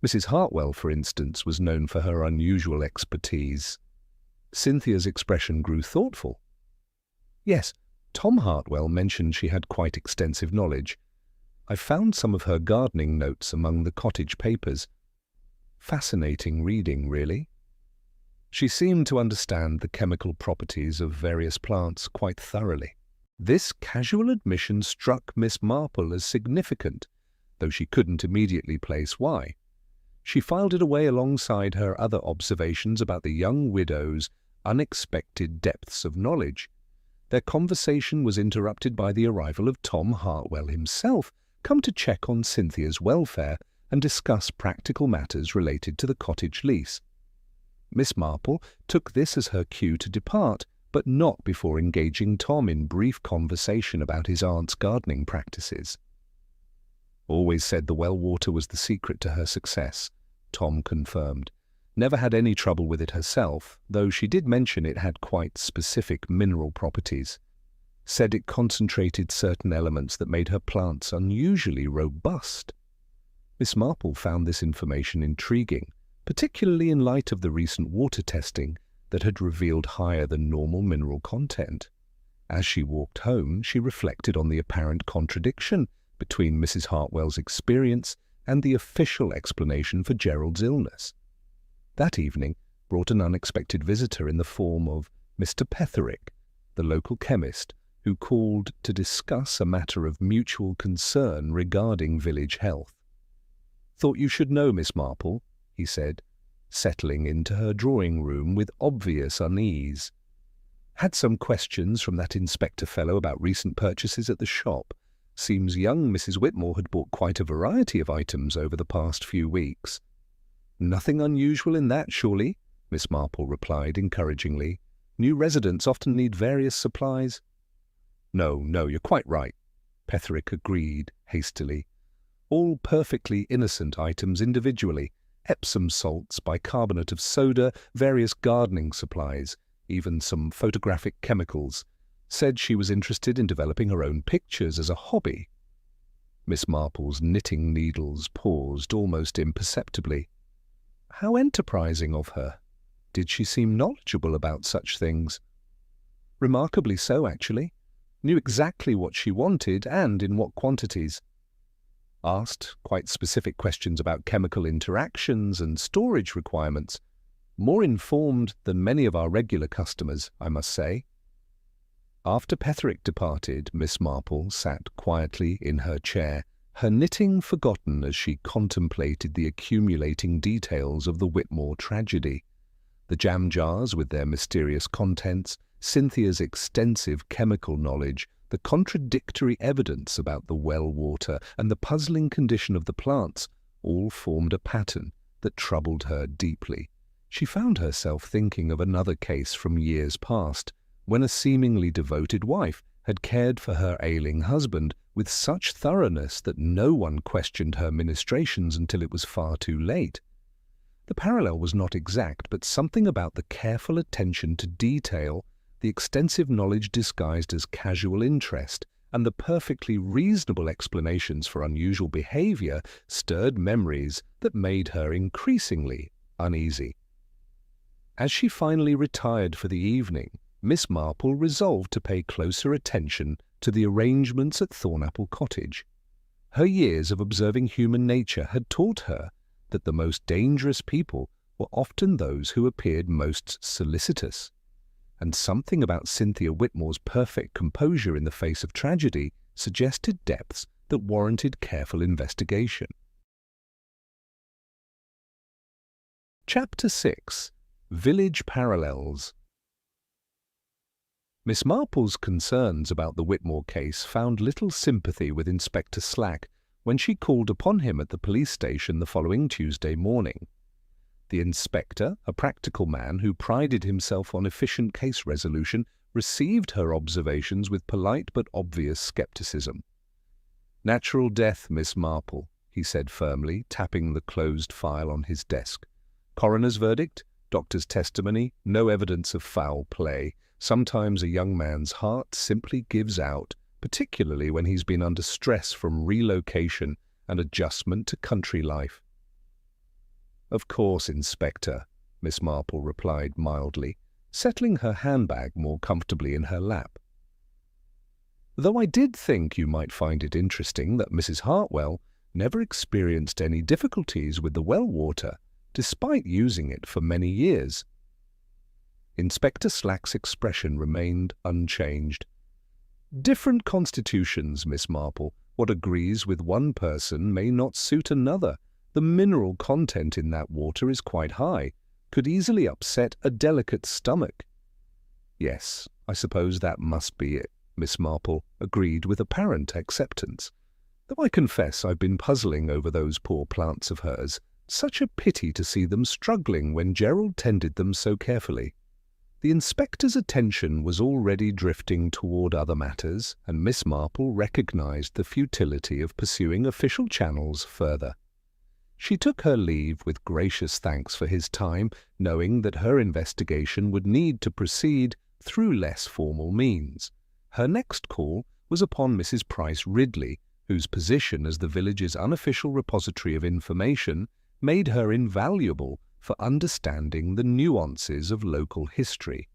Mrs. Hartwell, for instance, was known for her unusual expertise. Cynthia's expression grew thoughtful. Yes, Tom Hartwell mentioned she had quite extensive knowledge. I found some of her gardening notes among the cottage papers. Fascinating reading, really. She seemed to understand the chemical properties of various plants quite thoroughly. This casual admission struck Miss Marple as significant, though she couldn't immediately place why. She filed it away alongside her other observations about the young widow's unexpected depths of knowledge. Their conversation was interrupted by the arrival of Tom Hartwell himself, come to check on Cynthia's welfare and discuss practical matters related to the cottage lease. Miss Marple took this as her cue to depart, but not before engaging Tom in brief conversation about his aunt's gardening practices. Always said the well water was the secret to her success, Tom confirmed. Never had any trouble with it herself, though she did mention it had quite specific mineral properties. Said it concentrated certain elements that made her plants unusually robust. Miss Marple found this information intriguing, particularly in light of the recent water testing that had revealed higher than normal mineral content. As she walked home, she reflected on the apparent contradiction between Mrs. Hartwell's experience and the official explanation for Gerald's illness. That evening brought an unexpected visitor in the form of Mr. Petherick, the local chemist, who called to discuss a matter of mutual concern regarding village health. "Thought you should know, Miss Marple," he said, settling into her drawing-room with obvious unease. "Had some questions from that inspector fellow about recent purchases at the shop. Seems young Mrs. Whitmore had bought quite a variety of items over the past few weeks." "Nothing unusual in that, surely?" Miss Marple replied encouragingly. "New residents often need various supplies." No, you're quite right," Petherick agreed hastily. "All perfectly innocent items individually. Epsom salts, bicarbonate of soda, various gardening supplies, even some photographic chemicals. Said she was interested in developing her own pictures as a hobby." Miss Marple's knitting needles paused almost imperceptibly. How enterprising of her. Did she seem knowledgeable about such things? Remarkably so, actually. Knew exactly what she wanted and in what quantities. Asked quite specific questions about chemical interactions and storage requirements. More informed than many of our regular customers, I must say. After Petherick departed, Miss Marple sat quietly in her chair, her knitting forgotten as she contemplated the accumulating details of the Whitmore tragedy. The jam jars with their mysterious contents, Cynthia's extensive chemical knowledge, the contradictory evidence about the well water, and the puzzling condition of the plants all formed a pattern that troubled her deeply. She found herself thinking of another case from years past, when a seemingly devoted wife had cared for her ailing husband with such thoroughness that no one questioned her ministrations until it was far too late. The parallel was not exact, but something about the careful attention to detail, the extensive knowledge disguised as casual interest, and the perfectly reasonable explanations for unusual behavior stirred memories that made her increasingly uneasy. As she finally retired for the evening, Miss Marple resolved to pay closer attention to the arrangements at Thornapple Cottage. Her years of observing human nature had taught her that the most dangerous people were often those who appeared most solicitous, and something about Cynthia Whitmore's perfect composure in the face of tragedy suggested depths that warranted careful investigation. Chapter 6. Village Parallels. Miss Marple's concerns about the Whitmore case found little sympathy with Inspector Slack when she called upon him at the police station the following Tuesday morning. The inspector, a practical man who prided himself on efficient case resolution, received her observations with polite but obvious skepticism. "Natural death, Miss Marple," he said firmly, tapping the closed file on his desk. "Coroner's verdict, doctor's testimony, no evidence of foul play. Sometimes a young man's heart simply gives out, particularly when he's been under stress from relocation and adjustment to country life." "Of course, Inspector," Miss Marple replied mildly, settling her handbag more comfortably in her lap. "Though I did think you might find it interesting that Mrs. Hartwell never experienced any difficulties with the well water, despite using it for many years." Inspector Slack's expression remained unchanged. "Different constitutions, Miss Marple. What agrees with one person may not suit another. The mineral content in that water is quite high, could easily upset a delicate stomach." "Yes, I suppose that must be it," Miss Marple agreed with apparent acceptance. "Though I confess I've been puzzling over those poor plants of hers. Such a pity to see them struggling when Gerald tended them so carefully." The inspector's attention was already drifting toward other matters, and Miss Marple recognized the futility of pursuing official channels further. She took her leave with gracious thanks for his time, knowing that her investigation would need to proceed through less formal means. Her next call was upon Mrs. Price Ridley, whose position as the village's unofficial repository of information made her invaluable for understanding the nuances of local history.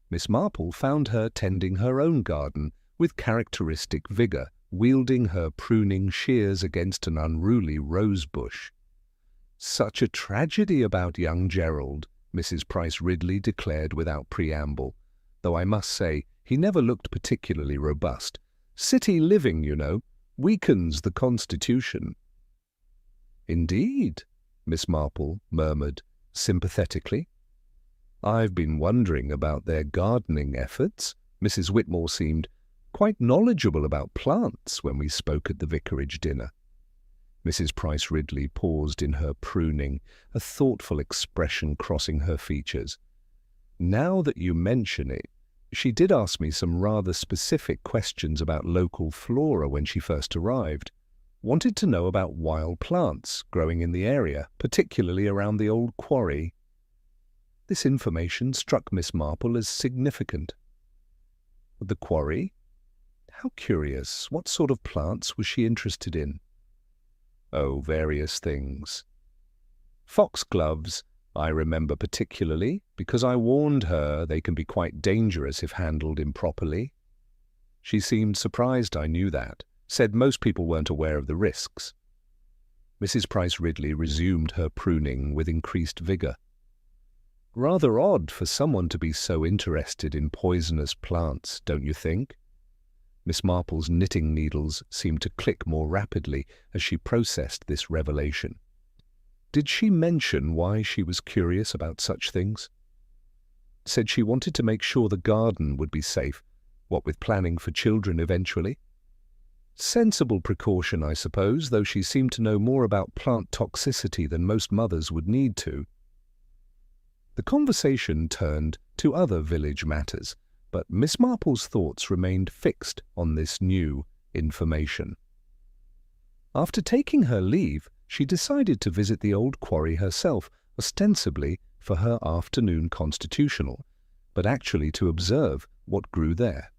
Miss Marple found her tending her own garden with characteristic vigour, wielding her pruning shears against an unruly rose bush. "Such a tragedy about young Gerald," Mrs. Price Ridley declared without preamble, "though I must say he never looked particularly robust. City living, you know, weakens the constitution." "Indeed," Miss Marple murmured sympathetically. "I've been wondering about their gardening efforts. Mrs. Whitmore seemed quite knowledgeable about plants when we spoke at the vicarage dinner." Mrs. Price Ridley paused in her pruning, a thoughtful expression crossing her features. "Now that you mention it, she did ask me some rather specific questions about local flora when she first arrived. Wanted to know about wild plants growing in the area, particularly around the old quarry." This information struck Miss Marple as significant. "The quarry? How curious. What sort of plants was she interested in?" "Oh, various things. Foxgloves, I remember particularly, because I warned her they can be quite dangerous if handled improperly. She seemed surprised I knew that, said most people weren't aware of the risks." Mrs. Price Ridley resumed her pruning with increased vigour. "Rather odd for someone to be so interested in poisonous plants, don't you think?" Miss Marple's knitting needles seemed to click more rapidly as she processed this revelation. "Did she mention why she was curious about such things?" "Said she wanted to make sure the garden would be safe, what with planning for children eventually." "Sensible precaution, I suppose, though she seemed to know more about plant toxicity than most mothers would need to." The conversation turned to other village matters, but Miss Marple's thoughts remained fixed on this new information. After taking her leave, she decided to visit the old quarry herself, ostensibly for her afternoon constitutional, but actually to observe what grew there.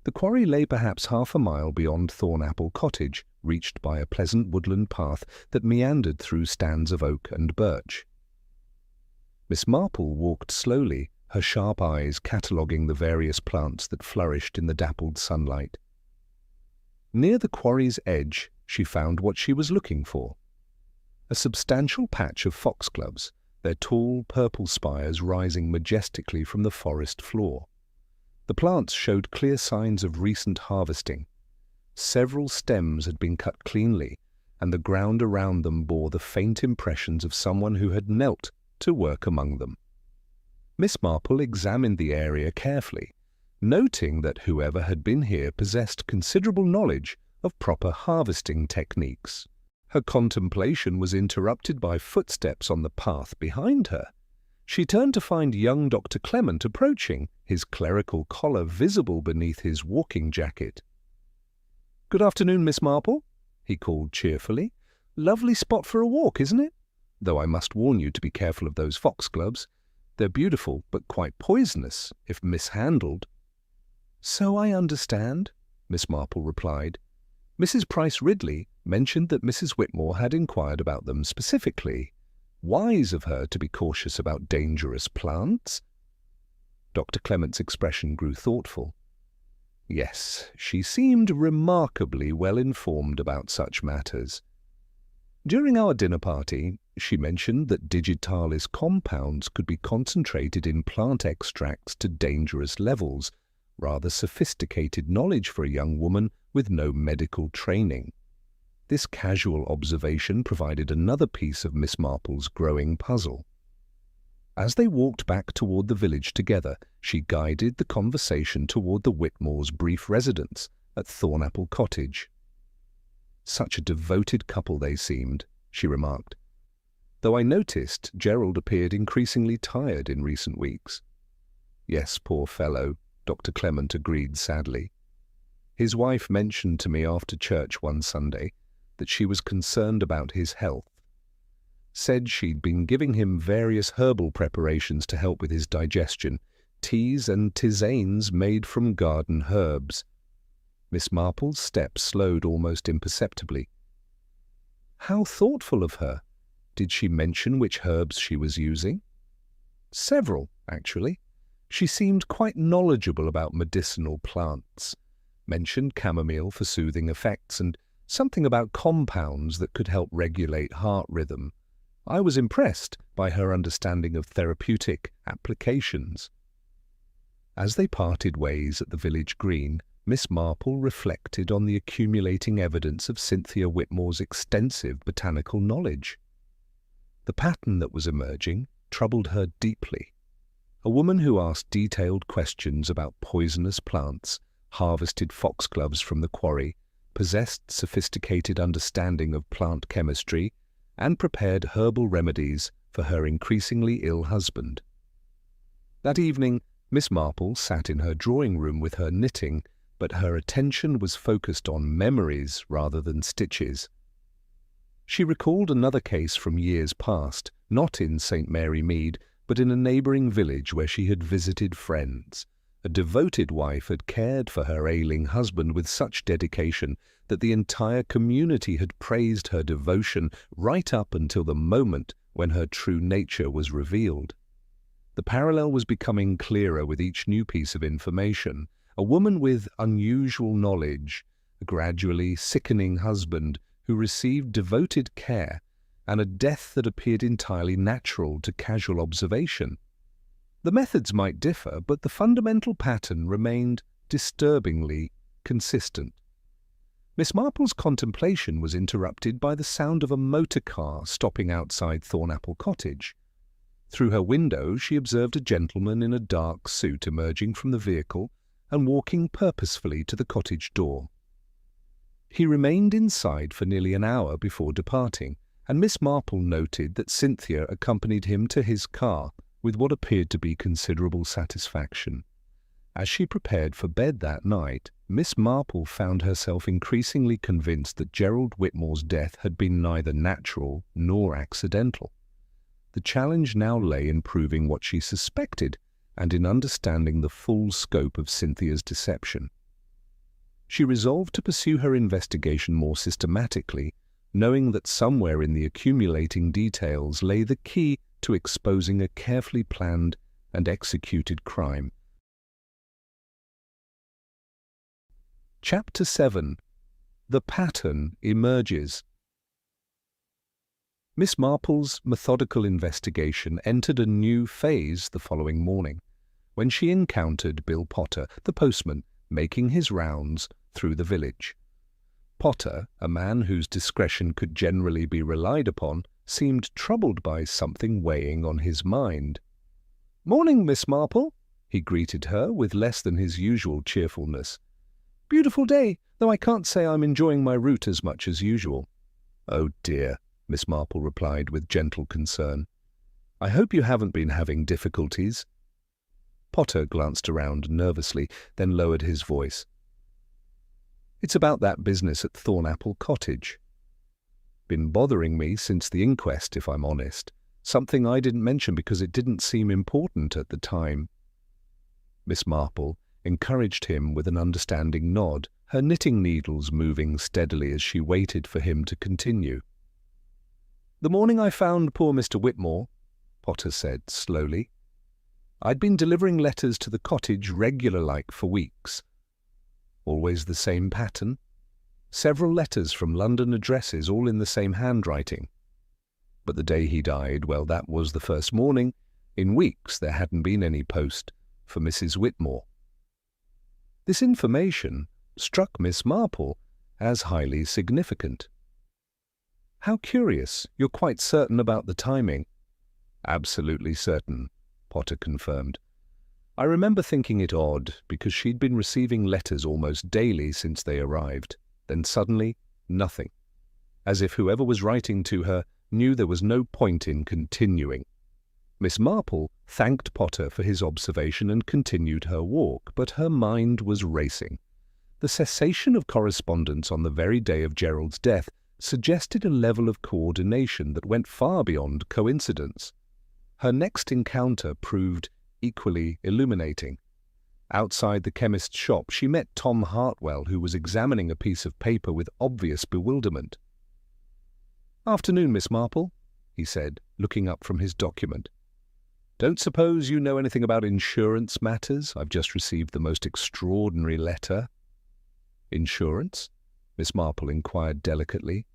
The quarry lay perhaps half a mile beyond Thornapple Cottage, reached by a pleasant woodland path that meandered through stands of oak and birch. Miss Marple walked slowly, her sharp eyes cataloguing the various plants that flourished in the dappled sunlight. Near the quarry's edge, she found what she was looking for. A substantial patch of foxgloves, their tall purple spires rising majestically from the forest floor. The plants showed clear signs of recent harvesting. Several stems had been cut cleanly, and the ground around them bore the faint impressions of someone who had knelt to work among them. Miss Marple examined the area carefully, noting that whoever had been here possessed considerable knowledge of proper harvesting techniques. Her contemplation was interrupted by footsteps on the path behind her. She turned to find young Dr. Clement approaching, his clerical collar visible beneath his walking jacket. "Good afternoon, Miss Marple," he called cheerfully. "Lovely spot for a walk, isn't it? Though I must warn you to be careful of those foxgloves. They're beautiful, but quite poisonous if mishandled." "So I understand," Miss Marple replied. "Mrs. Price Ridley mentioned that Mrs. Whitmore had inquired about them specifically. Wise of her to be cautious about dangerous plants? Dr. Clement's expression grew thoughtful. Yes, she seemed remarkably well informed about such matters. During our dinner party, she mentioned that digitalis compounds could be concentrated in plant extracts to dangerous levels, rather sophisticated knowledge for a young woman with no medical training. This casual observation provided another piece of Miss Marple's growing puzzle. As they walked back toward the village together, she guided the conversation toward the Whitmore's brief residence at Thornapple Cottage. Such a devoted couple they seemed, she remarked, though I noticed Gerald appeared increasingly tired in recent weeks. Yes, poor fellow, Dr. Clement agreed sadly. His wife mentioned to me after church one Sunday that she was concerned about his health. Said she'd been giving him various herbal preparations to help with his digestion, teas and tisanes made from garden herbs. Miss Marple's steps slowed almost imperceptibly. How thoughtful of her! Did she mention which herbs she was using? Several, actually. She seemed quite knowledgeable about medicinal plants. Mentioned chamomile for soothing effects and something about compounds that could help regulate heart rhythm. I was impressed by her understanding of therapeutic applications. As they parted ways at the village green, Miss Marple reflected on the accumulating evidence of Cynthia Whitmore's extensive botanical knowledge. The pattern that was emerging troubled her deeply. A woman who asked detailed questions about poisonous plants, harvested foxgloves from the quarry, possessed sophisticated understanding of plant chemistry, and prepared herbal remedies for her increasingly ill husband. That evening, Miss Marple sat in her drawing-room with her knitting, but her attention was focused on memories rather than stitches. She recalled another case from years past, not in St. Mary Mead, but in a neighbouring village where she had visited friends. A devoted wife had cared for her ailing husband with such dedication that the entire community had praised her devotion right up until the moment when her true nature was revealed. The parallel was becoming clearer with each new piece of information. A woman with unusual knowledge, a gradually sickening husband who received devoted care, and a death that appeared entirely natural to casual observation. The methods might differ, but the fundamental pattern remained disturbingly consistent. Miss Marple's contemplation was interrupted by the sound of a motor car stopping outside Thornapple Cottage. Through her window she observed a gentleman in a dark suit emerging from the vehicle and walking purposefully to the cottage door. He remained inside for nearly an hour before departing, and Miss Marple noted that Cynthia accompanied him to his car with what appeared to be considerable satisfaction. As she prepared for bed that night, Miss Marple found herself increasingly convinced that Gerald Whitmore's death had been neither natural nor accidental. The challenge now lay in proving what she suspected and in understanding the full scope of Cynthia's deception. She resolved to pursue her investigation more systematically, knowing that somewhere in the accumulating details lay the key to exposing a carefully planned and executed crime. Chapter 7. The Pattern Emerges. Miss Marple's methodical investigation entered a new phase the following morning, when she encountered Bill Potter, the postman, making his rounds through the village. Potter, a man whose discretion could generally be relied upon, seemed troubled by something weighing on his mind. "Morning, Miss Marple," he greeted her with less than his usual cheerfulness. "Beautiful day, though I can't say I'm enjoying my route as much as usual." "Oh dear," Miss Marple replied with gentle concern. "I hope you haven't been having difficulties." Potter glanced around nervously, then lowered his voice. "It's about that business at Thornapple Cottage. Been bothering me since the inquest, if I'm honest. Something I didn't mention because it didn't seem important at the time." Miss Marple encouraged him with an understanding nod, her knitting needles moving steadily as she waited for him to continue. "The morning I found poor Mr. Whitmore," Potter said slowly, "I'd been delivering letters to the cottage regular-like for weeks. Always the same pattern. Several letters from London addresses, all in the same handwriting. But the day he died, well, that was the first morning. In weeks there hadn't been any post for Mrs. Whitmore." This information struck Miss Marple as highly significant. "How curious. You're quite certain about the timing?" "Absolutely certain," Potter confirmed. "I remember thinking it odd, because she'd been receiving letters almost daily since they arrived. Then suddenly, nothing. As if whoever was writing to her knew there was no point in continuing." Miss Marple thanked Potter for his observation and continued her walk, but her mind was racing. The cessation of correspondence on the very day of Gerald's death suggested a level of coordination that went far beyond coincidence. Her next encounter proved equally illuminating. Outside the chemist's shop, she met Tom Hartwell, who was examining a piece of paper with obvious bewilderment. "Afternoon, Miss Marple," he said, looking up from his document. "Don't suppose you know anything about insurance matters? I've just received the most extraordinary letter." "Insurance?" Miss Marple inquired delicately.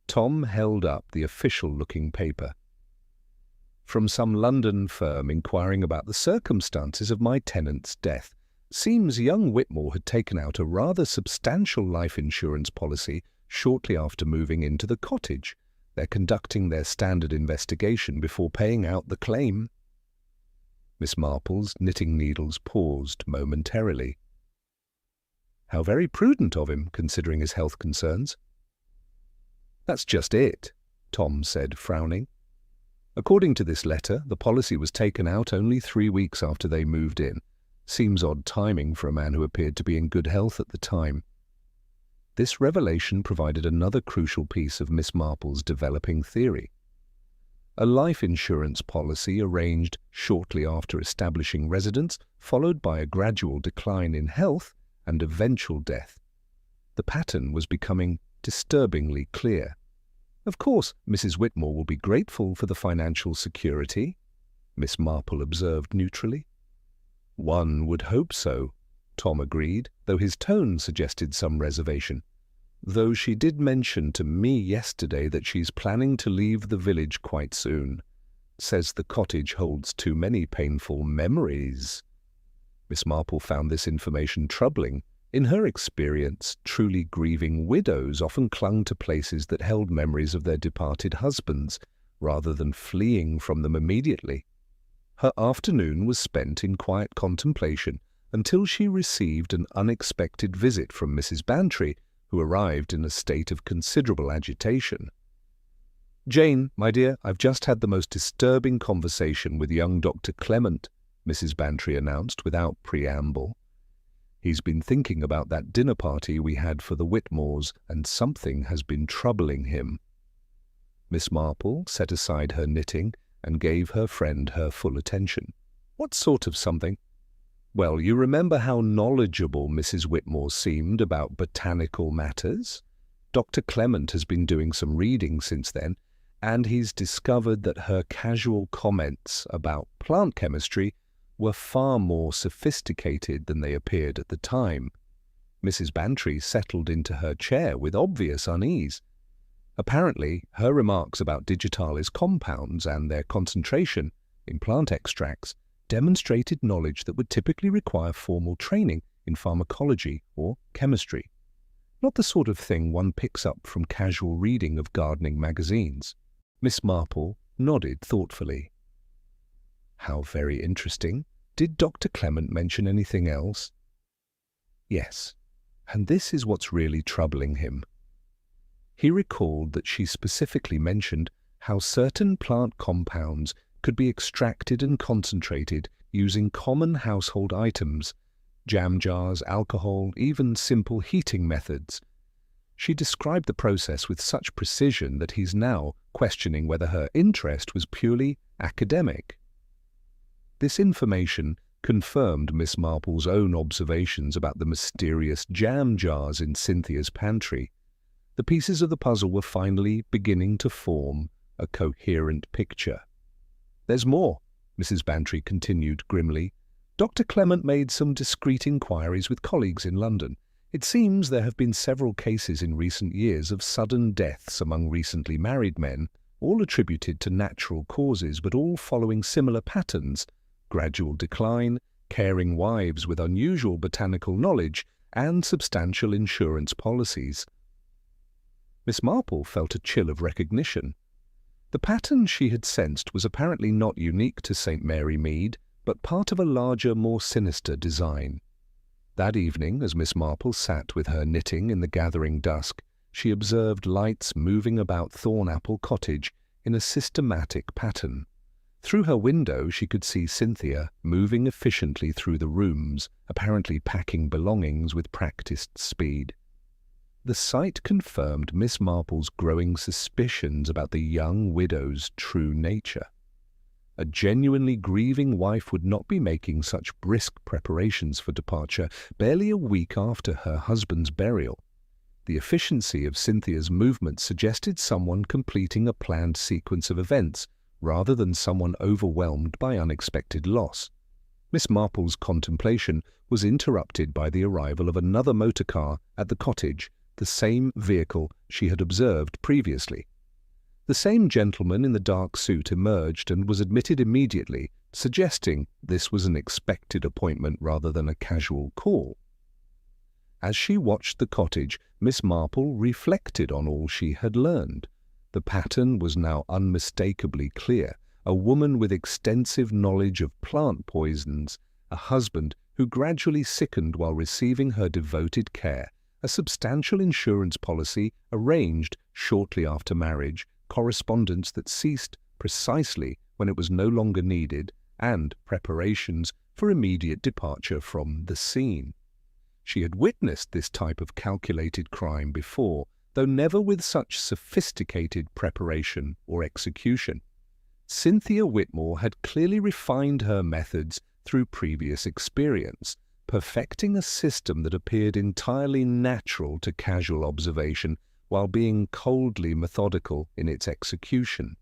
Tom held up the official-looking paper. "From some London firm inquiring about the circumstances of my tenant's death. Seems young Whitmore had taken out a rather substantial life insurance policy shortly after moving into the cottage. They're conducting their standard investigation before paying out the claim." Miss Marple's knitting needles paused momentarily. "How very prudent of him, considering his health concerns." "That's just it," Tom said, frowning. "According to this letter, the policy was taken out only 3 weeks after they moved in. Seems odd timing for a man who appeared to be in good health at the time." This revelation provided another crucial piece of Miss Marple's developing theory. A life insurance policy arranged shortly after establishing residence, followed by a gradual decline in health and eventual death. The pattern was becoming disturbingly clear. "Of course, Mrs. Whitmore will be grateful for the financial security," Miss Marple observed neutrally. "One would hope so," Tom agreed, though his tone suggested some reservation. "Though she did mention to me yesterday that she's planning to leave the village quite soon. Says the cottage holds too many painful memories." Miss Marple found this information troubling. In her experience, truly grieving widows often clung to places that held memories of their departed husbands, rather than fleeing from them immediately. Her afternoon was spent in quiet contemplation until she received an unexpected visit from Mrs. Bantry, who arrived in a state of considerable agitation. "Jane, my dear, I've just had the most disturbing conversation with young Dr. Clement," Mrs. Bantry announced without preamble. "He's been thinking about that dinner party we had for the Whitmores, and something has been troubling him." Miss Marple set aside her knitting and gave her friend her full attention. "What sort of something?" "Well, you remember how knowledgeable Mrs. Whitmore seemed about botanical matters? Dr. Clement has been doing some reading since then, and he's discovered that her casual comments about plant chemistry were far more sophisticated than they appeared at the time." Mrs. Bantry settled into her chair with obvious unease. Apparently, her remarks about digitalis compounds and their concentration in plant extracts demonstrated knowledge that would typically require formal training in pharmacology or chemistry. Not the sort of thing one picks up from casual reading of gardening magazines. Miss Marple nodded thoughtfully. "How very interesting. Did Dr. Clement mention anything else?" "Yes, and this is what's really troubling him." He recalled that she specifically mentioned how certain plant compounds could be extracted and concentrated using common household items, jam jars, alcohol, even simple heating methods. She described the process with such precision that he's now questioning whether her interest was purely academic. This information confirmed Miss Marple's own observations about the mysterious jam jars in Cynthia's pantry. The pieces of the puzzle were finally beginning to form a coherent picture. "There's more," Mrs. Bantry continued grimly. "Dr. Clement made some discreet inquiries with colleagues in London. It seems there have been several cases in recent years of sudden deaths among recently married men, all attributed to natural causes, but all following similar patterns: gradual decline, caring wives with unusual botanical knowledge, and substantial insurance policies." Miss Marple felt a chill of recognition. The pattern she had sensed was apparently not unique to St. Mary Mead, but part of a larger, more sinister design. That evening, as Miss Marple sat with her knitting in the gathering dusk, she observed lights moving about Thornapple Cottage in a systematic pattern. Through her window she could see Cynthia moving efficiently through the rooms, apparently packing belongings with practiced speed. The sight confirmed Miss Marple's growing suspicions about the young widow's true nature. A genuinely grieving wife would not be making such brisk preparations for departure barely a week after her husband's burial. The efficiency of Cynthia's movements suggested someone completing a planned sequence of events, rather than someone overwhelmed by unexpected loss. Miss Marple's contemplation was interrupted by the arrival of another motor car at the cottage, the same vehicle she had observed previously. The same gentleman in the dark suit emerged and was admitted immediately, suggesting this was an expected appointment rather than a casual call. As she watched the cottage, Miss Marple reflected on all she had learned. The pattern was now unmistakably clear: a woman with extensive knowledge of plant poisons, a husband who gradually sickened while receiving her devoted care, a substantial insurance policy arranged shortly after marriage, correspondence that ceased precisely when it was no longer needed, and preparations for immediate departure from the scene. She had witnessed this type of calculated crime before, though never with such sophisticated preparation or execution. Cynthia Whitmore had clearly refined her methods through previous experience, perfecting a system that appeared entirely natural to casual observation while being coldly methodical in its execution.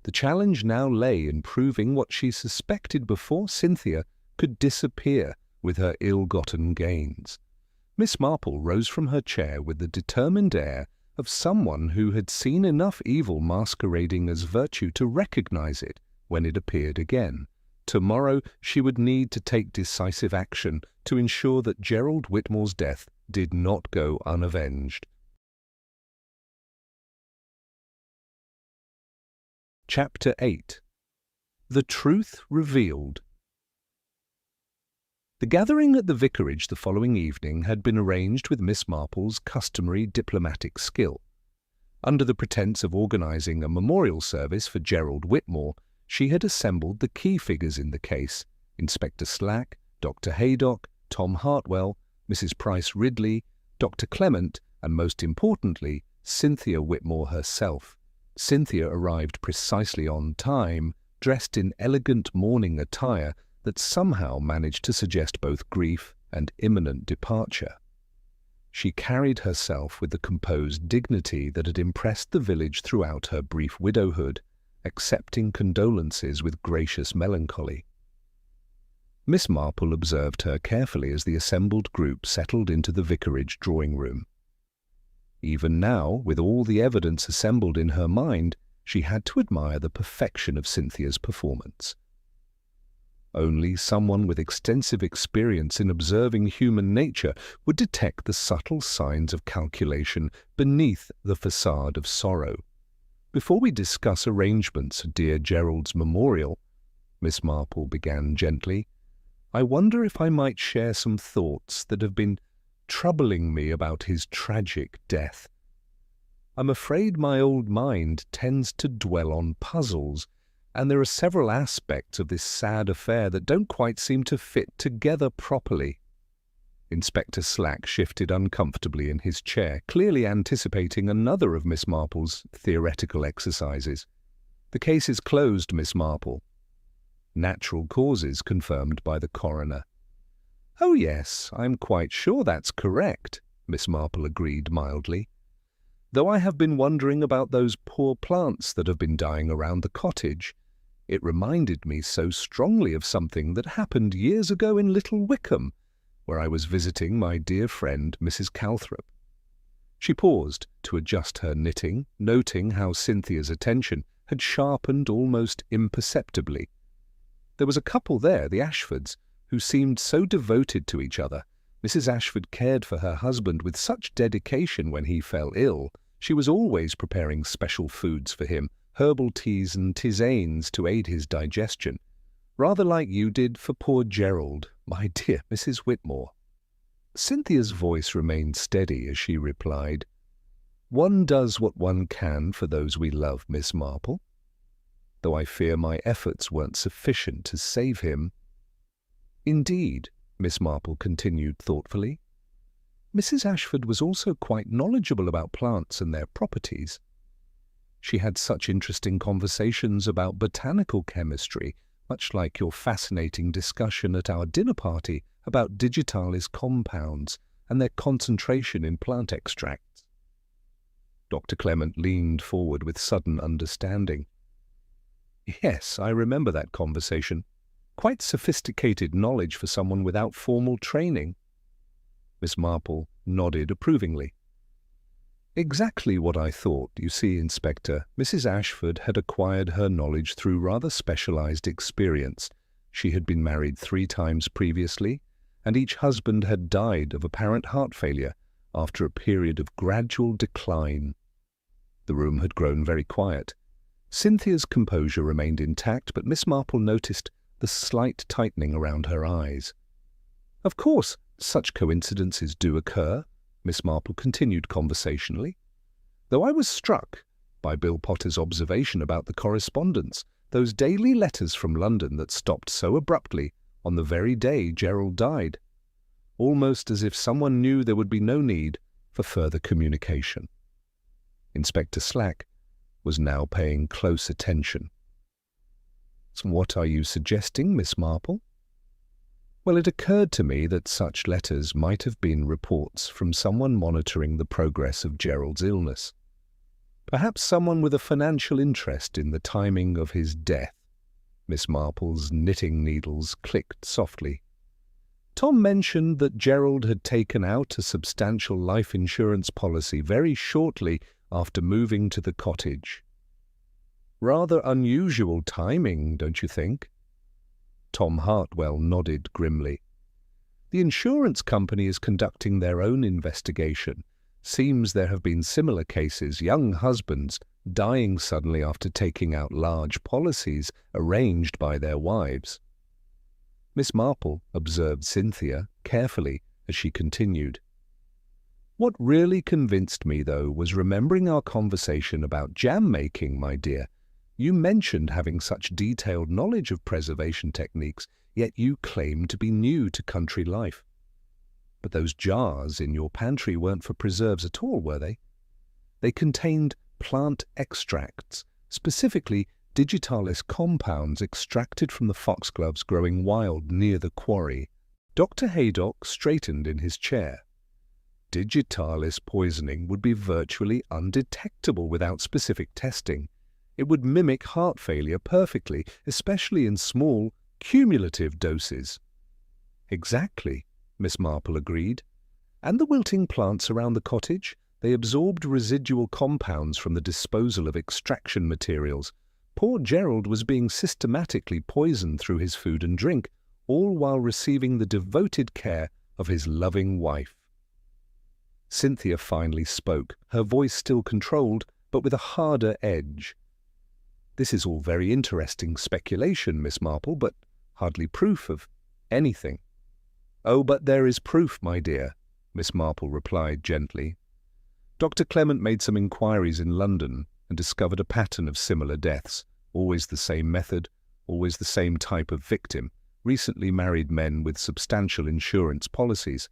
The challenge now lay in proving what she suspected before Cynthia could disappear with her ill-gotten gains. Miss Marple rose from her chair with the determined air of someone who had seen enough evil masquerading as virtue to recognize it when it appeared again. Tomorrow she would need to take decisive action to ensure that Gerald Whitmore's death did not go unavenged. Chapter 8. The Truth Revealed. The gathering at the vicarage the following evening had been arranged with Miss Marple's customary diplomatic skill. Under the pretence of organizing a memorial service for Gerald Whitmore, she had assembled the key figures in the case: Inspector Slack, Dr. Haydock, Tom Hartwell, Mrs. Price Ridley, Dr. Clement, and most importantly, Cynthia Whitmore herself. Cynthia arrived precisely on time, dressed in elegant mourning attire that somehow managed to suggest both grief and imminent departure. She carried herself with the composed dignity that had impressed the village throughout her brief widowhood, accepting condolences with gracious melancholy. Miss Marple observed her carefully as the assembled group settled into the vicarage drawing-room. Even now, with all the evidence assembled in her mind, she had to admire the perfection of Cynthia's performance. Only someone with extensive experience in observing human nature would detect the subtle signs of calculation beneath the facade of sorrow. "Before we discuss arrangements for dear Gerald's memorial," Miss Marple began gently, "I wonder if I might share some thoughts that have been troubling me about his tragic death. I'm afraid my old mind tends to dwell on puzzles, and there are several aspects of this sad affair that don't quite seem to fit together properly." Inspector Slack shifted uncomfortably in his chair, clearly anticipating another of Miss Marple's theoretical exercises. "The case is closed, Miss Marple." "Natural causes confirmed by the coroner." "Oh yes, I'm quite sure that's correct," Miss Marple agreed mildly. Though I have been wondering about those poor plants that have been dying around the cottage, it reminded me so strongly of something that happened years ago in Little Wickham, where I was visiting my dear friend Mrs. Calthrop." She paused to adjust her knitting, noting how Cynthia's attention had sharpened almost imperceptibly. There was a couple there, the Ashfords, who seemed so devoted to each other. Mrs. Ashford cared for her husband with such dedication when he fell ill. She was always preparing special foods for him, herbal teas and tisanes to aid his digestion, rather like you did for poor Gerald, my dear Mrs. Whitmore." Cynthia's voice remained steady as she replied, "One does what one can for those we love, Miss Marple. Though I fear my efforts weren't sufficient to save him." "Indeed," Miss Marple continued thoughtfully. Mrs. Ashford was also quite knowledgeable about plants and their properties. She had such interesting conversations about botanical chemistry, much like your fascinating discussion at our dinner party about digitalis compounds and their concentration in plant extracts. Dr. Clement leaned forward with sudden understanding. "Yes, I remember that conversation. Quite sophisticated knowledge for someone without formal training." Miss Marple nodded approvingly. "Exactly what I thought. You see, Inspector, Mrs. Ashford had acquired her knowledge through rather specialized experience. She had been married 3 times previously, and each husband had died of apparent heart failure after a period of gradual decline." The room had grown very quiet. Cynthia's composure remained intact, but Miss Marple noticed the slight tightening around her eyes. "Of course, such coincidences do occur," Miss Marple continued conversationally, "though I was struck by Bill Potter's observation about the correspondence, those daily letters from London that stopped so abruptly on the very day Gerald died, almost as if someone knew there would be no need for further communication." Inspector Slack was now paying close attention. "So what are you suggesting, Miss Marple?" "Well, it occurred to me that such letters might have been reports from someone monitoring the progress of Gerald's illness. Perhaps someone with a financial interest in the timing of his death." Miss Marple's knitting needles clicked softly. "Tom mentioned that Gerald had taken out a substantial life insurance policy very shortly after moving to the cottage. Rather unusual timing, don't you think?" Tom Hartwell nodded grimly. "The insurance company is conducting their own investigation. Seems there have been similar cases, young husbands dying suddenly after taking out large policies arranged by their wives." Miss Marple observed Cynthia carefully as she continued. "What really convinced me, though, was remembering our conversation about jam-making, my dear. You mentioned having such detailed knowledge of preservation techniques, yet you claimed to be new to country life. But those jars in your pantry weren't for preserves at all, were they? They contained plant extracts, specifically digitalis compounds extracted from the foxgloves growing wild near the quarry." Dr. Haydock straightened in his chair. "Digitalis poisoning would be virtually undetectable without specific testing. It would mimic heart failure perfectly, especially in small, cumulative doses." "Exactly," Miss Marple agreed. "And the wilting plants around the cottage? They absorbed residual compounds from the disposal of extraction materials. Poor Gerald was being systematically poisoned through his food and drink, all while receiving the devoted care of his loving wife." Cynthia finally spoke, her voice still controlled, but with a harder edge. "This is all very interesting speculation, Miss Marple, but hardly proof of anything." "Oh, but there is proof, my dear," Miss Marple replied gently. "Dr. Clement made some inquiries in London and discovered a pattern of similar deaths, always the same method, always the same type of victim, recently married men with substantial insurance policies.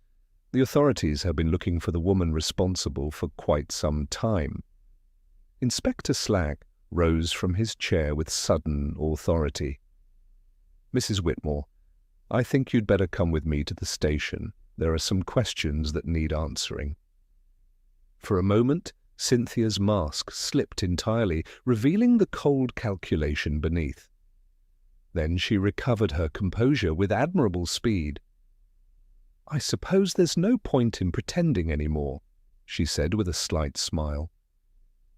The authorities have been looking for the woman responsible for quite some time." Inspector Slack rose from his chair with sudden authority. "Mrs. Whitmore, I think you'd better come with me to the station. There are some questions that need answering." For a moment, Cynthia's mask slipped entirely, revealing the cold calculation beneath. Then she recovered her composure with admirable speed. "I suppose there's no point in pretending any more," she said with a slight smile.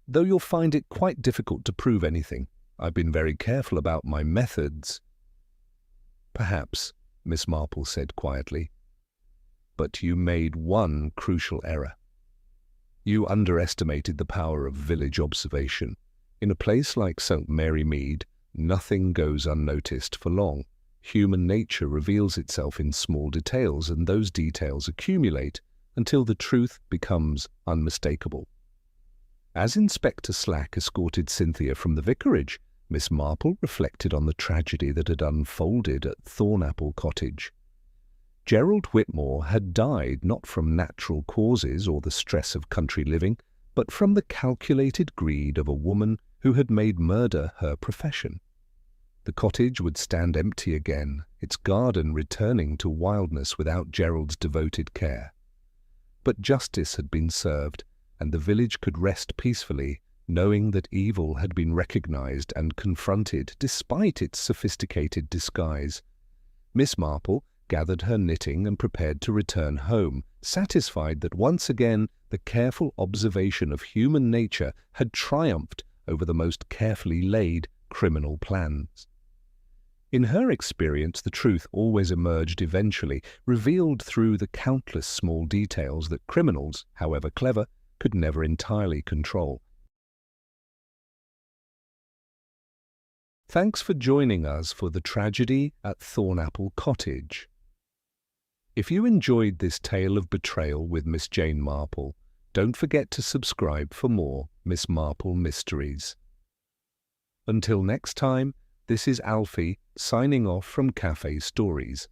"Though you'll find it quite difficult to prove anything. I've been very careful about my methods." "Perhaps," Miss Marple said quietly. "But you made one crucial error. You underestimated the power of village observation. In a place like St. Mary Mead, nothing goes unnoticed for long. Human nature reveals itself in small details, and those details accumulate until the truth becomes unmistakable." As Inspector Slack escorted Cynthia from the vicarage, Miss Marple reflected on the tragedy that had unfolded at Thornapple Cottage. Gerald Whitmore had died not from natural causes or the stress of country living, but from the calculated greed of a woman who had made murder her profession. The cottage would stand empty again, its garden returning to wildness without Gerald's devoted care. But justice had been served, and the village could rest peacefully, knowing that evil had been recognized and confronted despite its sophisticated disguise. Miss Marple gathered her knitting and prepared to return home, satisfied that once again the careful observation of human nature had triumphed over the most carefully laid criminal plans. In her experience, the truth always emerged eventually, revealed through the countless small details that criminals, however clever, could never entirely control. Thanks for joining us for the tragedy at Thornapple Cottage. If you enjoyed this tale of betrayal with Miss Jane Marple, don't forget to subscribe for more Miss Marple mysteries. Until next time, this is Alfie signing off from Café Stories.